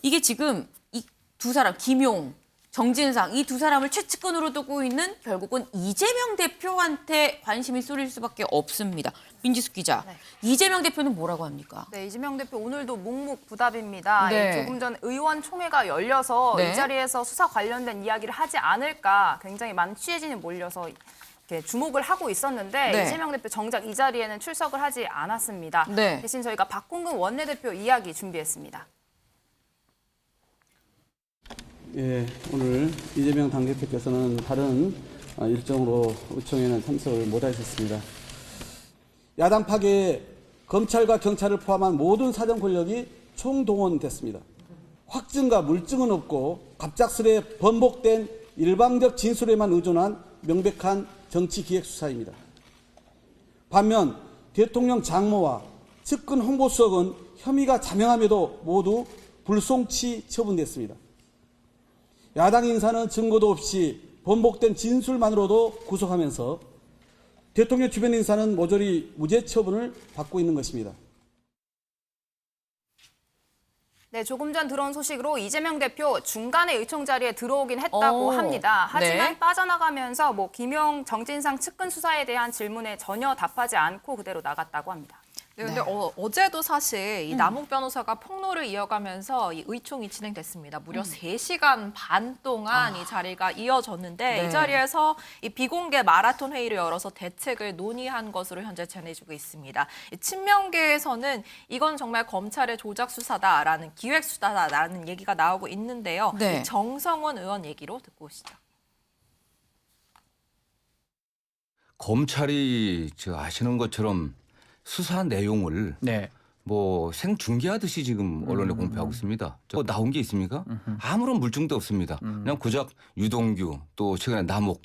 이게 지금 이 두 사람 김용, 정진상 이 두 사람을 최측근으로 두고 있는 결국은 이재명 대표한테 관심이 쏠릴 수밖에 없습니다. 민지숙 기자, 이재명 대표는 뭐라고 합니까? 네, 이재명 대표 오늘도 묵묵부답입니다. 조금 전 의원총회가 열려서 이 자리에서 수사 관련된 이야기를 하지 않을까 굉장히 많은 취재진이 몰려서 이렇게 주목을 하고 있었는데 이재명 대표 정작 이 자리에는 출석을 하지 않았습니다. 대신 저희가 박홍근 원내대표 이야기 준비했습니다. 예, 오늘 이재명 당대표께서는 다른 일정으로 의총에는 참석을 못하셨습니다. 야당 파괴에 검찰과 경찰을 포함한 모든 사정 권력이 총동원됐습니다. 확증과 물증은 없고 갑작스레 번복된 일방적 진술에만 의존한 명백한 정치기획 수사입니다. 반면 대통령 장모와 측근 홍보수석은 혐의가 자명함에도 모두 불송치 처분됐습니다. 야당 인사는 증거도 없이 번복된 진술만으로도 구속하면서 대통령 주변 인사는 모조리 무죄 처분을 받고 있는 것입니다. 네, 조금 전 들어온 소식으로 이재명 대표 중간에 의총 자리에 들어오긴 했다고 합니다. 하지만 빠져나가면서 뭐 김용, 정진상 측근 수사에 대한 질문에 전혀 답하지 않고 그대로 나갔다고 합니다. 네, 근데 어제도 사실 이 남욱 변호사가 폭로를 이어가면서 이 의총이 진행됐습니다. 무려 3시간 반 동안 이 자리가 이어졌는데 이 자리에서 이 비공개 마라톤 회의를 열어서 대책을 논의한 것으로 현재 전해지고 있습니다. 친명계에서는 이건 정말 검찰의 조작 수사다라는 기획 수사다라는 얘기가 나오고 있는데요. 이 정성원 의원 얘기로 듣고 오시죠. 검찰이 아시는 것처럼 수사 내용을 뭐 생중계하듯이 지금 언론에 공표하고 있습니다. 나온 게 있습니까? 아무런 물증도 없습니다. 그냥 고작 유동규 또 최근에 남욱.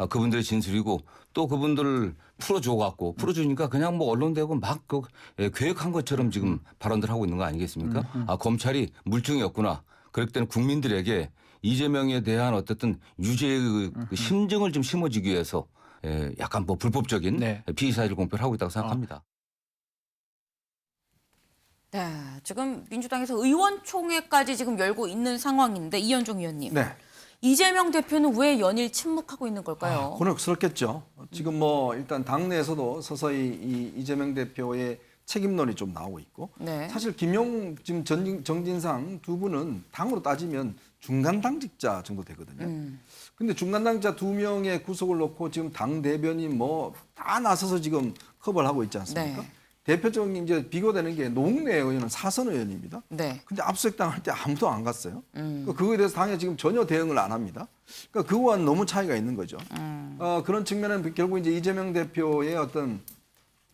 그분들의 진술이고 또 그분들을 풀어줘갖고 풀어주니까 그냥 뭐 언론 대고 막 계획한 것처럼 지금 발언들 하고 있는 거 아니겠습니까? 검찰이 물증이 없구나. 그럴 때는 국민들에게 이재명에 대한 어쨌든 유죄의 그 심증을 좀 심어주기 위해서 약간 뭐 불법적인 피의사실 공표를 하고 있다고 생각합니다. 네, 지금 민주당에서 의원총회까지 지금 열고 있는 상황인데 이현종 의원님. 이재명 대표는 왜 연일 침묵하고 있는 걸까요? 곤혹스럽겠죠. 지금 뭐 일단 당내에서도 서서히 이 이재명 대표의 책임론이 좀 나오고 있고 사실 김용, 지금 정진상 두 분은 당으로 따지면 중간 당직자 정도 되거든요. 근데 중간 당직자 2명의 구속을 놓고 지금 당 대변인 뭐 다 나서서 지금 커버를 하고 있지 않습니까? 대표적인 이제 비교되는 게 노웅래 의원은 사선 의원입니다. 근데 압수수색 당할 때 아무도 안 갔어요. 그러니까 그거에 대해서 당에 지금 전혀 대응을 안 합니다. 그러니까 그거와는 너무 차이가 있는 거죠. 그런 측면은 결국 이제 이재명 대표의 어떤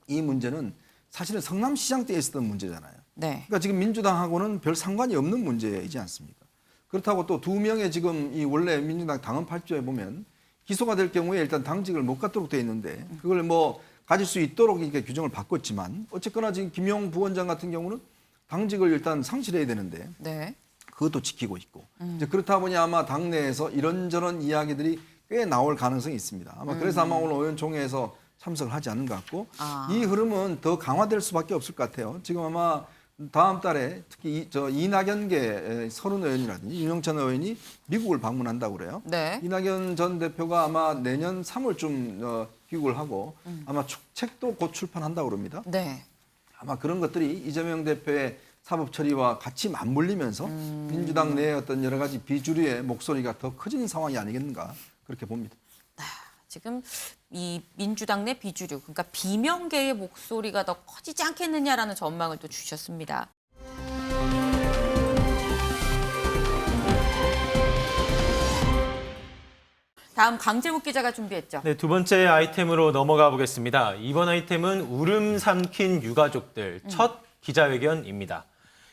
이 문제는 사실은 성남시장 때 있었던 문제잖아요. 그러니까 지금 민주당하고는 별 상관이 없는 문제이지 않습니까? 그렇다고 또 2명의 지금 이 원래 민주당 당헌 8조에 보면 기소가 될 경우에 일단 당직을 못 갖도록 돼 있는데 그걸 뭐 가질 수 있도록 이렇게 규정을 바꿨지만 어쨌거나 지금 김용 부원장 같은 경우는 당직을 일단 상실해야 되는데 그것도 지키고 있고 이제 그렇다 보니 아마 당내에서 이런저런 이야기들이 꽤 나올 가능성이 있습니다. 아마 그래서 아마 오늘 의원총회에서 참석을 하지 않은 것 같고 이 흐름은 더 강화될 수밖에 없을 것 같아요. 지금 아마 다음 달에 특히 이낙연계 서른 의원이라든지 윤영찬 의원이 미국을 방문한다고 그래요. 이낙연 전 대표가 아마 내년 3월쯤 귀국을 하고 아마 책도 곧 출판한다고 그럽니다. 아마 그런 것들이 이재명 대표의 사법 처리와 같이 맞물리면서 민주당 내의 어떤 여러 가지 비주류의 목소리가 더 커지는 상황이 아니겠는가 그렇게 봅니다. 지금 이 민주당 내 비주류, 그러니까 비명계의 목소리가 더 커지지 않겠느냐라는 전망을 또 주셨습니다. 다음 강재묵 기자가 준비했죠. 네, 두 번째 아이템으로 넘어가 보겠습니다. 이번 아이템은 울음 삼킨 유가족들 첫 기자회견입니다.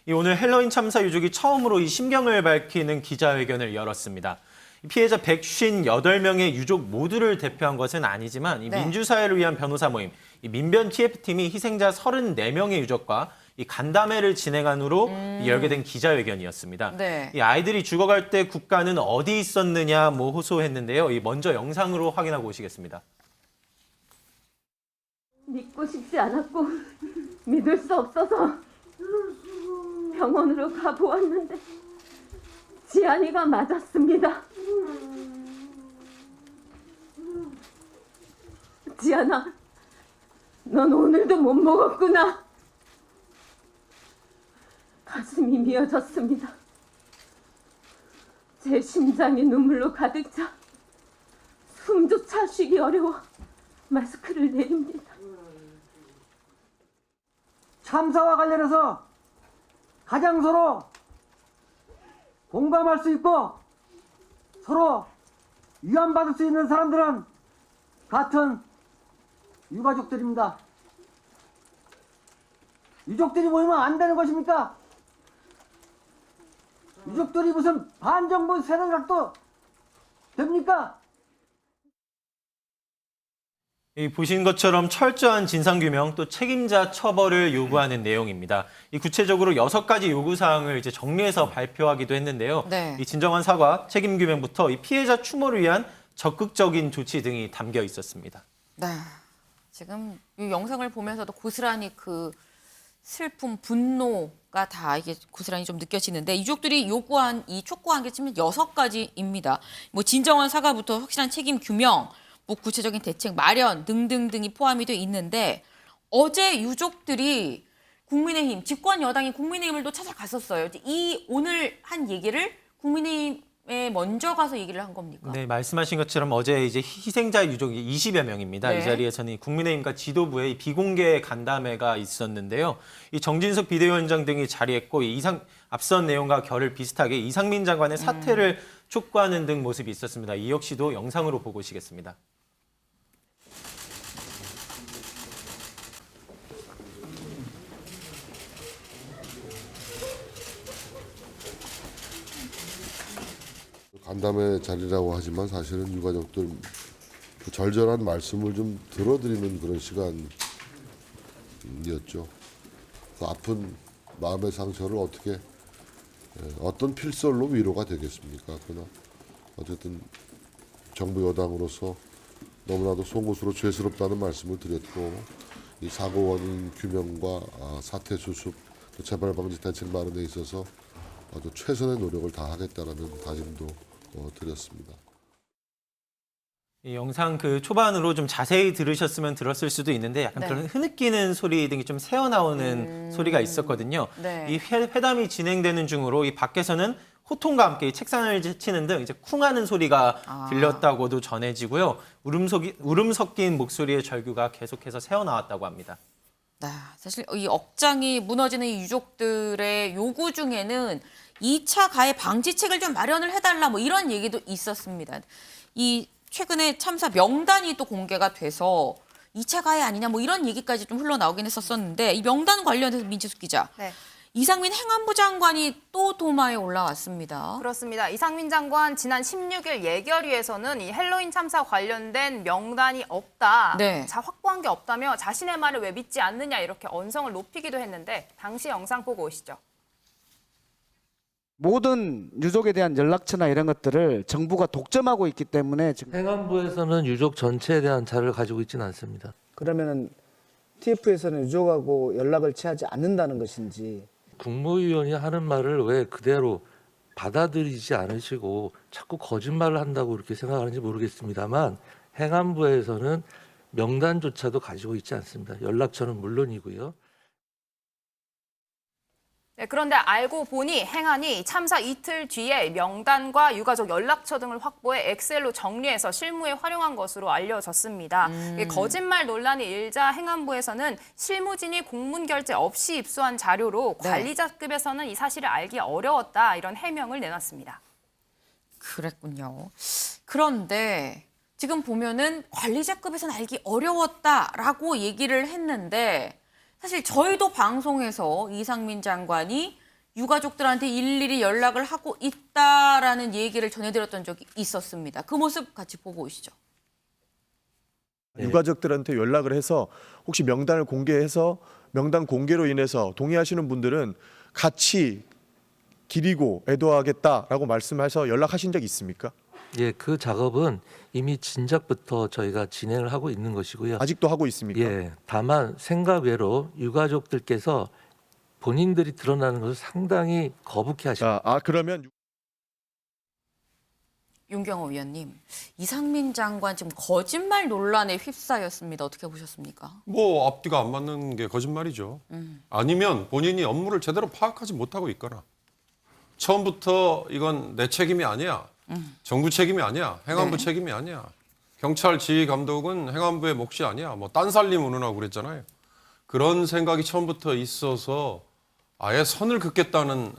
오늘 헬로윈 참사 유족이 처음으로 이 심경을 밝히는 기자회견을 열었습니다. 피해자 158명의 유족 모두를 대표한 것은 아니지만 이 민주사회를 위한 변호사 모임, 이 민변 TF팀이 희생자 34명의 유족과 이 간담회를 진행한 후로 열게 된 기자회견이었습니다. 이 아이들이 죽어갈 때 국가는 어디 있었느냐 호소했는데요. 먼저 영상으로 확인하고 오시겠습니다. 믿고 싶지 않았고 믿을 수 없어서 병원으로 가보았는데 지안이가 맞았습니다. 지안아, 넌 오늘도 못 먹었구나. 가슴이 미어졌습니다. 제 심장이 눈물로 가득 차 숨조차 쉬기 어려워 마스크를 내립니다. 참사와 관련해서 가장 서로 공감할 수 있고 서로 위안받을 수 있는 사람들은 같은 유가족들입니다. 유족들이 모이면 안 되는 것입니까? 유족들이 무슨 반정부 세력도 됩니까? 보신 것처럼 철저한 진상규명 또 책임자 처벌을 요구하는 내용입니다. 구체적으로 6가지 요구사항을 이제 정리해서 발표하기도 했는데요. 이 진정한 사과, 책임규명부터 이 피해자 추모를 위한 적극적인 조치 등이 담겨 있었습니다. 지금 이 영상을 보면서도 고스란히 그 슬픔, 분노가 다 이게 고스란히 좀 느껴지는데 유족들이 촉구한 게 지금 6가지입니다. 진정한 사과부터 확실한 책임 규명, 구체적인 대책 마련 등등등이 포함이 돼 있는데 어제 유족들이 국민의힘, 집권 여당인 국민의힘을 또 찾아갔었어요. 오늘 한 얘기를 국민의힘에 먼저 가서 얘기를 한 겁니까? 네, 말씀하신 것처럼 어제 이제 희생자 유족이 20여 명입니다. 이 자리에서는 국민의힘과 지도부의 비공개 간담회가 있었는데요. 이 정진석 비대위원장 등이 자리했고 앞선 내용과 결을 비슷하게 이상민 장관의 사퇴를 촉구하는 등 모습이 있었습니다. 이 역시도 영상으로 보고 오시겠습니다. 간담회 자리라고 하지만 사실은 유가족들 그 절절한 말씀을 좀 들어드리는 그런 시간이었죠. 그 아픈 마음의 상처를 어떤 필설로 위로가 되겠습니까? 그러나 어쨌든 정부 여당으로서 너무나도 속옷으로 죄스럽다는 말씀을 드렸고 이 사고 원인 규명과 사태 수습, 재발 방지 대책 마련에 있어서 아주 최선의 노력을 다하겠다라는 다짐도 드렸습니다. 이 영상 초반으로 좀 자세히 들으셨으면 들었을 수도 있는데 약간 그런 흐느끼는 소리 등이 좀 새어나오는 소리가 있었거든요. 이 회담이 진행되는 중으로 이 밖에서는 호통과 함께 책상을 치는 등 이제 쿵하는 소리가 들렸다고도 전해지고요. 울음 섞인 목소리의 절규가 계속해서 새어나왔다고 합니다. 사실 이 억장이 무너지는 이 유족들의 요구 중에는 2차 가해 방지책을 좀 마련을 해달라 이런 얘기도 있었습니다. 최근에 참사 명단이 또 공개가 돼서 2차 가해 아니냐 이런 얘기까지 좀 흘러나오긴 했었는데 이 명단 관련해서 민지숙 기자. 이상민 행안부 장관이 또 도마에 올라왔습니다. 그렇습니다. 이상민 장관 지난 16일 예결위에서는 이 헬로윈 참사 관련된 명단이 없다. 네. 확보한 게 없다며 자신의 말을 왜 믿지 않느냐 이렇게 언성을 높이기도 했는데 당시 영상 보고 오시죠. 모든 유족에 대한 연락처나 이런 것들을 정부가 독점하고 있기 때문에 지금 행안부에서는 유족 전체에 대한 자료를 가지고 있지는 않습니다. 그러면은 TF에서는 유족하고 연락을 취하지 않는다는 것인지 국무위원이 하는 말을 왜 그대로 받아들이지 않으시고 자꾸 거짓말을 한다고 그렇게 생각하는지 모르겠습니다만 행안부에서는 명단조차도 가지고 있지 않습니다. 연락처는 물론이고요. 네, 그런데 알고 보니 행안이 참사 이틀 뒤에 명단과 유가족 연락처 등을 확보해 엑셀로 정리해서 실무에 활용한 것으로 알려졌습니다. 거짓말 논란이 일자 행안부에서는 실무진이 공문 결제 없이 입수한 자료로 관리자급에서는 이 사실을 알기 어려웠다 이런 해명을 내놨습니다. 그랬군요. 그런데 지금 보면은 관리자급에서는 알기 어려웠다라고 얘기를 했는데 사실 저희도 방송에서 이상민 장관이 유가족들한테 일일이 연락을 하고 있다라는 얘기를 전해드렸던 적이 있었습니다. 그 모습 같이 보고 오시죠. 유가족들한테 연락을 해서 혹시 명단을 공개해서 명단 공개로 인해서 동의하시는 분들은 같이 기리고 애도하겠다라고 말씀해서 연락하신 적 있습니까? 예, 그 작업은 이미 진작부터 저희가 진행을 하고 있는 것이고요. 아직도 하고 있습니까? 예, 다만 생각 외로 유가족들께서 본인들이 드러나는 것을 상당히 거북해 하십니다. 그러면 윤경호 위원님, 이상민 장관 지금 거짓말 논란에 휩싸였습니다. 어떻게 보셨습니까? 뭐 앞뒤가 안 맞는 게 거짓말이죠. 아니면 본인이 업무를 제대로 파악하지 못하고 있거나 처음부터 이건 내 책임이 아니야. 정부 책임이 아니야. 행안부 책임이 아니야. 경찰 지휘 감독은 행안부의 몫이 아니야. 뭐 딴살림 운운하고 그랬잖아요. 그런 생각이 처음부터 있어서 아예 선을 긋겠다는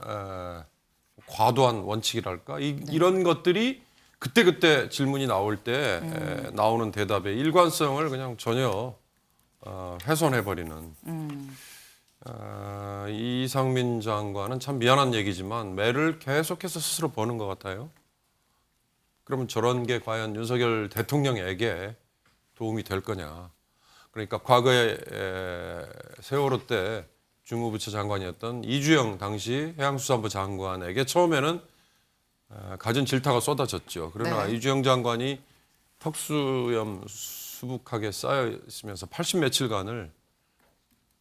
과도한 원칙이랄까? 이런 것들이 그때그때 질문이 나올 때 나오는 대답의 일관성을 그냥 전혀 훼손해버리는 이상민 장관은 참 미안한 얘기지만 매를 계속해서 스스로 버는 것 같아요. 그러면 저런 게 과연 윤석열 대통령에게 도움이 될 거냐. 그러니까 과거에 세월호 때 주무부처 장관이었던 이주영 당시 해양수산부 장관에게 처음에는 갖은 질타가 쏟아졌죠. 그러나 이주영 장관이 턱수염 수북하게 쌓여 있으면서 80 며칠간을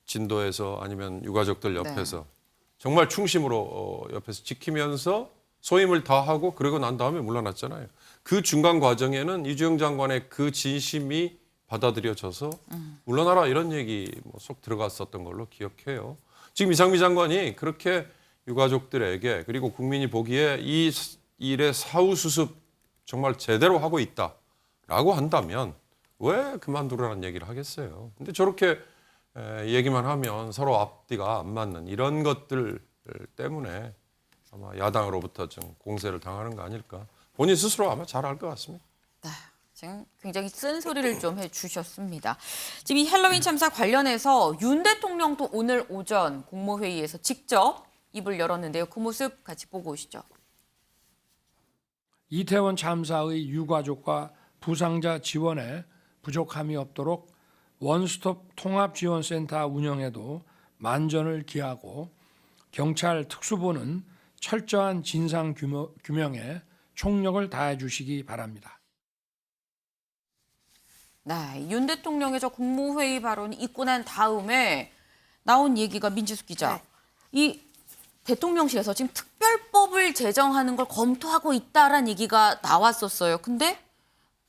진도에서 아니면 유가족들 옆에서 정말 충심으로 옆에서 지키면서 소임을 다하고 그러고 난 다음에 물러났잖아요. 그 중간 과정에는 이주영 장관의 그 진심이 받아들여져서 물러나라 이런 얘기 쏙 들어갔었던 걸로 기억해요. 지금 이상민 장관이 그렇게 유가족들에게 그리고 국민이 보기에 이 일의 사후수습 정말 제대로 하고 있다라고 한다면 왜 그만두라는 얘기를 하겠어요. 근데 저렇게 얘기만 하면 서로 앞뒤가 안 맞는 이런 것들 때문에 아마 야당으로부터 좀 공세를 당하는 거 아닐까. 본인 스스로 아마 잘 알 것 같습니다. 네, 지금 굉장히 쓴소리를 좀 해주셨습니다. 지금 이 헬로윈 참사 관련해서 윤 대통령도 오늘 오전 국무회의에서 직접 입을 열었는데요. 그 모습 같이 보고 오시죠. 이태원 참사의 유가족과 부상자 지원에 부족함이 없도록 원스톱 통합지원센터 운영에도 만전을 기하고 경찰 특수부는 철저한 진상 규명에 총력을 다해 주시기 바랍니다. 네, 윤 대통령의 저 국무회의 발언이 있고 난 다음에 나온 얘기가 민지숙 기자. 이 대통령실에서 지금 특별법을 제정하는 걸 검토하고 있다라는 얘기가 나왔었어요. 근데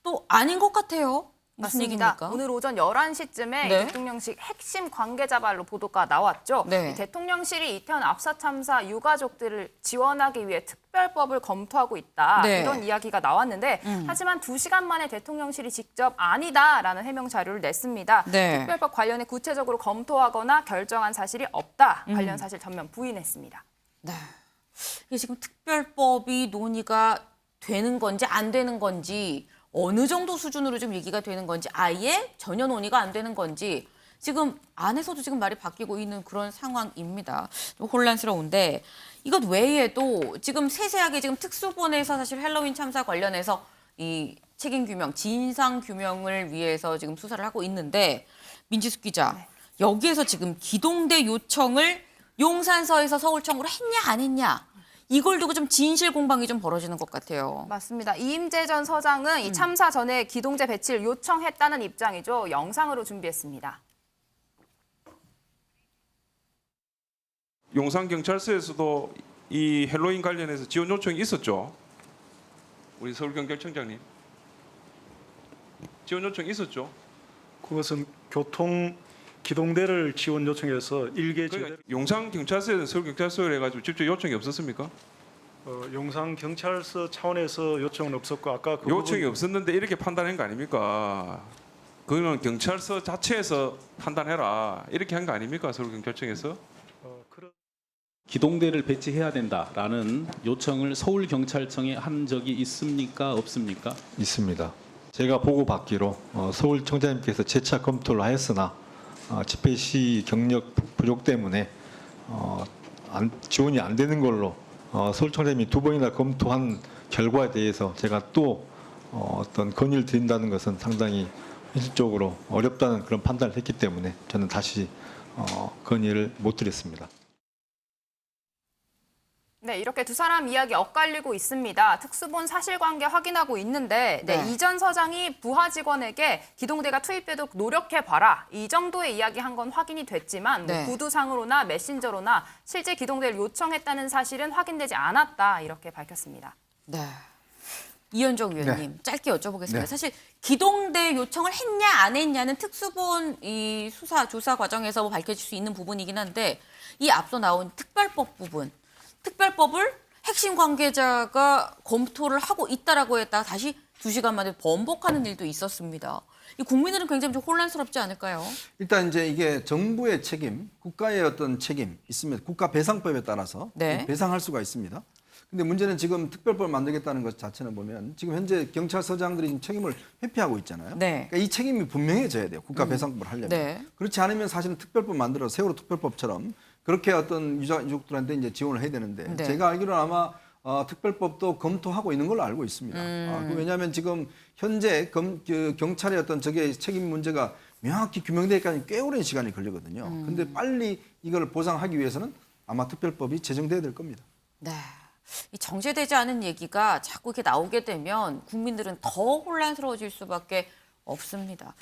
또 아닌 것 같아요. 무슨 맞습니다. 얘기입니까? 오늘 오전 11시쯤에 대통령실 핵심 관계자 발로 보도가 나왔죠. 이 대통령실이 이태원 압사 참사 유가족들을 지원하기 위해 특별법을 검토하고 있다. 이런 이야기가 나왔는데 하지만 2시간 만에 대통령실이 직접 아니다라는 해명 자료를 냈습니다. 특별법 관련해 구체적으로 검토하거나 결정한 사실이 없다. 관련 사실 전면 부인했습니다. 네. 이게 지금 특별법이 논의가 되는 건지 안 되는 건지 어느 정도 수준으로 좀 얘기가 되는 건지 아예 전혀 논의가 안 되는 건지 지금 안에서도 지금 말이 바뀌고 있는 그런 상황입니다. 좀 혼란스러운데 이것 외에도 지금 세세하게 지금 특수본에서 사실 헬로윈 참사 관련해서 이 책임 규명, 진상 규명을 위해서 지금 수사를 하고 있는데 민지숙 기자, 여기에서 지금 기동대 요청을 용산서에서 서울청으로 했냐 안 했냐 이걸 두고 좀 진실 공방이 좀 벌어지는 것 같아요. 맞습니다. 이임재 전 서장은 이 참사 전에 기동대 배치를 요청했다는 입장이죠. 영상으로 준비했습니다. 용산경찰서에서도 이 헬로윈 관련해서 지원 요청이 있었죠. 우리 서울경찰청장님. 지원 요청이 있었죠. 그것은 교통 기동대를 지원 요청해서 일개 그러니까 용산경찰서에는 서울경찰서를 해가지고 직접 요청이 없었습니까? 용산경찰서 차원에서 요청은 없었고 아까 그 요청이 없었는데 이렇게 판단한 거 아닙니까? 그거는 경찰서 자체에서 판단해라 이렇게 한 거 아닙니까? 서울경찰청에서? 기동대를 배치해야 된다라는 요청을 서울경찰청에 한 적이 있습니까? 없습니까? 있습니다. 제가 보고받기로 서울청장님께서 재차 검토를 하였으나 집회 시 경력 부족 때문에 지원이 안 되는 걸로 서울청장님이 2번이나 검토한 결과에 대해서 제가 또 어떤 건의를 드린다는 것은 상당히 현실적으로 어렵다는 그런 판단을 했기 때문에 저는 다시 건의를 못 드렸습니다. 네, 이렇게 두 사람 이야기 엇갈리고 있습니다. 특수본 사실관계 확인하고 있는데 이전 서장이 부하 직원에게 기동대가 투입되도록 노력해봐라. 이 정도의 이야기 한 건 확인이 됐지만 구두상으로나 메신저로나 실제 기동대를 요청했다는 사실은 확인되지 않았다. 이렇게 밝혔습니다. 네. 이현정 위원님, 짧게 여쭤보겠습니다. 사실 기동대 요청을 했냐 안 했냐는 특수본 이 수사 조사 과정에서 밝혀질 수 있는 부분이긴 한데 이 앞서 나온 특별법 부분, 특별법을 핵심 관계자가 검토를 하고 있다라고 했다가 다시 2시간 만에 번복하는 일도 있었습니다. 이 국민들은 굉장히 좀 혼란스럽지 않을까요? 일단 이제 이게 정부의 책임, 국가의 어떤 책임 있으면 국가 배상법에 따라서 배상할 수가 있습니다. 근데 문제는 지금 특별법을 만들겠다는 것 자체는 보면 지금 현재 경찰서장들이 지금 책임을 회피하고 있잖아요. 그러니까 이 책임이 분명해져야 돼요. 국가 배상법을 하려면. 그렇지 않으면 사실은 특별법 만들어 세월호 특별법처럼 그렇게 어떤 유족들한테 이제 지원을 해야 되는데 제가 알기로는 아마 특별법도 검토하고 있는 걸로 알고 있습니다. 왜냐하면 지금 현재 경찰의 어떤 저게 책임 문제가 명확히 규명되기까지 꽤 오랜 시간이 걸리거든요. 근데 빨리 이걸 보상하기 위해서는 아마 특별법이 제정돼야 될 겁니다. 네. 이 정제되지 않은 얘기가 자꾸 이렇게 나오게 되면 국민들은 더 혼란스러워질 수밖에 없습니다.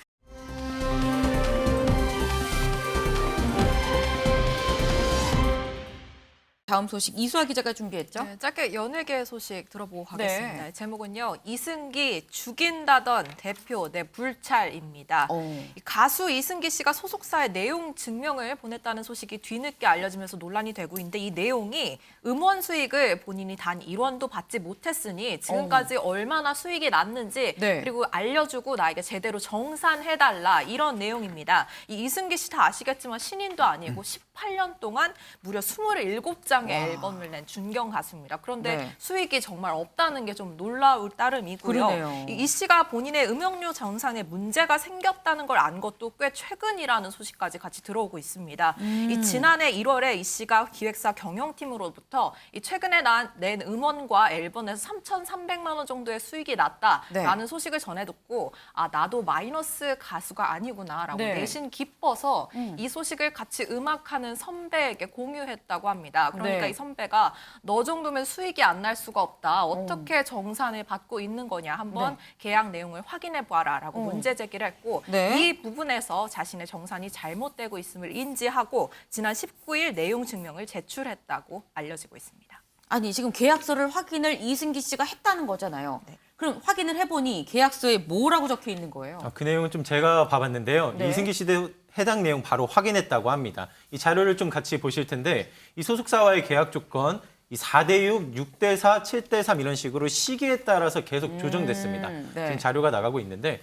다음 소식 이수아 기자가 준비했죠? 네, 짧게 연예계 소식 들어보고 가겠습니다. 제목은요. 이승기 죽인다던 대표 내 불찰입니다. 이 가수 이승기 씨가 소속사에 내용 증명을 보냈다는 소식이 뒤늦게 알려지면서 논란이 되고 있는데 이 내용이 음원 수익을 본인이 단 1원도 받지 못했으니 지금까지 얼마나 수익이 났는지 그리고 알려주고 나에게 제대로 정산해달라 이런 내용입니다. 이 이승기 씨 다 아시겠지만 신인도 아니고 18년 동안 무려 27장의 앨범을 낸 준경 가수입니다. 그런데 수익이 정말 없다는 게 좀 놀라울 따름이고요. 이 씨가 본인의 음영료 정산에 문제가 생겼다는 걸 안 것도 꽤 최근이라는 소식까지 같이 들어오고 있습니다. 이 지난해 1월에 이 씨가 기획사 경영팀으로부터 이 최근에 낸 음원과 앨범에서 3,300만 원 정도의 수익이 났다라는 소식을 전해 듣고 아 나도 마이너스 가수가 아니구나라고 내심 기뻐서 이 소식을 같이 음악하는 선배에게 공유했다고 합니다. 그러니까 이 선배가 너 정도면 수익이 안 날 수가 없다. 어떻게 정산을 받고 있는 거냐. 한번 계약 내용을 확인해 봐라라고 문제 제기를 했고 이 부분에서 자신의 정산이 잘못되고 있음을 인지하고 지난 19일 내용 증명을 제출했다고 알려지고 있습니다. 아니 지금 계약서를 확인을 이승기 씨가 했다는 거잖아요. 그럼 확인을 해보니 계약서에 뭐라고 적혀 있는 거예요? 그 내용은 좀 제가 봐봤는데요. 이승기 씨도 해당 내용 바로 확인했다고 합니다. 이 자료를 좀 같이 보실 텐데 이 소속사와의 계약 조건 이 4대6, 6대4, 7대3 이런 식으로 시기에 따라서 계속 조정됐습니다. 지금 자료가 나가고 있는데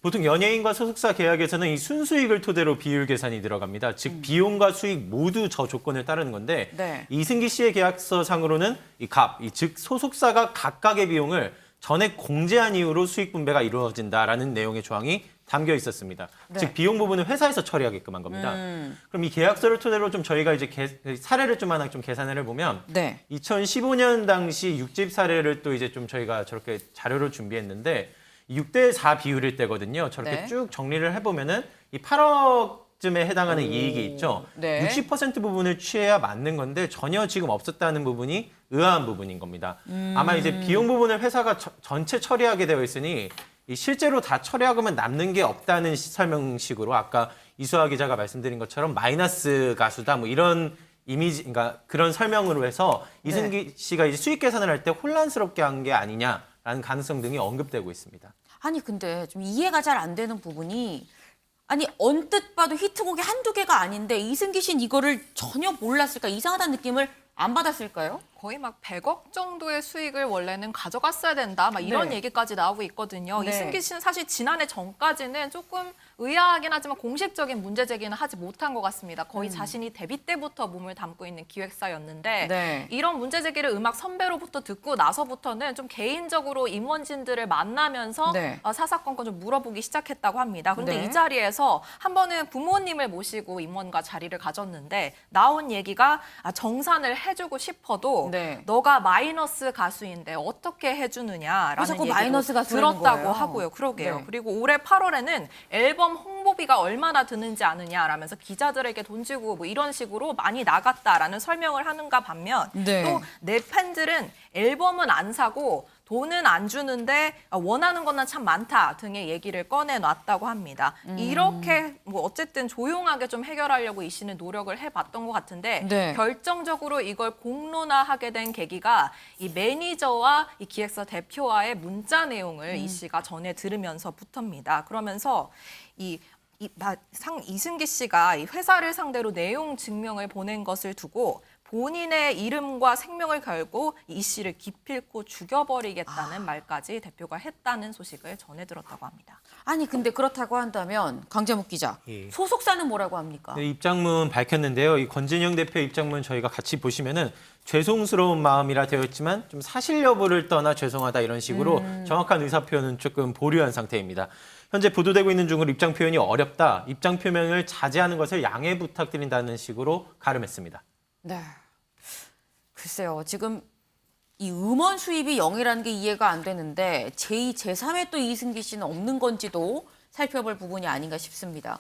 보통 연예인과 소속사 계약에서는 이 순수익을 토대로 비율 계산이 들어갑니다. 즉 비용과 수익 모두 저 조건을 따르는 건데 이승기 씨의 계약서상으로는 이 값, 즉 소속사가 각각의 비용을 전액 공제한 이후로 수익 분배가 이루어진다라는 내용의 조항이 담겨 있었습니다. 네. 즉 비용 부분은 회사에서 처리하게끔 한 겁니다. 그럼 이 계약서를 토대로 좀 저희가 이제 사례를 좀 하나 좀 계산을 해보면 네. 2015년 당시 6집 사례를 또 이제 좀 저희가 저렇게 자료를 준비했는데 6대4 비율일 때거든요. 저렇게 네. 쭉 정리를 해보면은 이 8억쯤에 해당하는 이익이 있죠. 네. 60% 부분을 취해야 맞는 건데 전혀 지금 없었다는 부분이 의아한 부분인 겁니다. 아마 이제 비용 부분을 회사가 전체 처리하게 되어 있으니 이 실제로 다 처리하고만 남는 게 없다는 설명식으로 아까 이수아 기자가 말씀드린 것처럼 마이너스 가수다 뭐 이런 이미지, 그러니까 그런 설명으로 해서 이승기 씨가 이제 수익 계산을 할 때 혼란스럽게 한 게 아니냐라는 가능성 등이 언급되고 있습니다. 아니 근데 좀 이해가 잘 안 되는 부분이 아니 언뜻 봐도 히트곡이 한두 개가 아닌데 이승기 씨는 이거를 전혀 몰랐을까 이상하다는 느낌을 안 받았을까요? 거의 막 100억 정도의 수익을 원래는 가져갔어야 된다. 막 이런 네. 얘기까지 나오고 있거든요. 네. 이승기 씨는 사실 지난해 전까지는 조금 의아하긴 하지만 공식적인 문제 제기는 하지 못한 것 같습니다. 거의 자신이 데뷔 때부터 몸을 담고 있는 기획사였는데 네. 이런 문제 제기를 음악 선배로부터 듣고 나서부터는 좀 개인적으로 임원진들을 만나면서 네. 사사건건 좀 물어보기 시작했다고 합니다. 그런데 네. 이 자리에서 한 번은 부모님을 모시고 임원과 자리를 가졌는데 나온 얘기가 정산을 해주고 싶어도 네. 너가 마이너스 가수인데 어떻게 해주느냐라는 자꾸 얘기도 마이너스 가수라는 들었다고 거예요. 하고요. 그러게요. 네. 그리고 올해 8월에는 앨범 홍보비가 얼마나 드는지 아느냐라면서 기자들에게 돈 주고 뭐 이런 식으로 많이 나갔다라는 설명을 하는가 반면 네. 또 내 팬들은 앨범은 안 사고 돈은 안 주는데 원하는 건 참 많다 등의 얘기를 꺼내놨다고 합니다. 이렇게 뭐 어쨌든 조용하게 좀 해결하려고 이 씨는 노력을 해봤던 것 같은데 네. 결정적으로 이걸 공론화하게 된 계기가 이 매니저와 이 기획사 대표와의 문자 내용을 이 씨가 전해 들으면서부터입니다. 그러면서 이승기 씨가 이 회사를 상대로 내용 증명을 보낸 것을 두고 본인의 이름과 생명을 걸고 이 씨를 기필코 죽여버리겠다는 말까지 대표가 했다는 소식을 전해 들었다고 합니다. 아니 근데 그렇다고 한다면 강재묵 기자 예. 소속사는 뭐라고 합니까? 네, 입장문 밝혔는데요. 이 권진영 대표 입장문 저희가 같이 보시면은 죄송스러운 마음이라 되어 있지만 좀 사실 여부를 떠나 죄송하다 이런 식으로 정확한 의사 표현은 조금 보류한 상태입니다. 현재 보도되고 있는 중으로 입장 표현이 어렵다. 입장 표명을 자제하는 것을 양해 부탁드린다는 식으로 가름했습니다. 네. 글쎄요. 지금 이 음원 수입이 0이라는 게 이해가 안 되는데 제2, 제3의 또 이승기 씨는 없는 건지도 살펴볼 부분이 아닌가 싶습니다.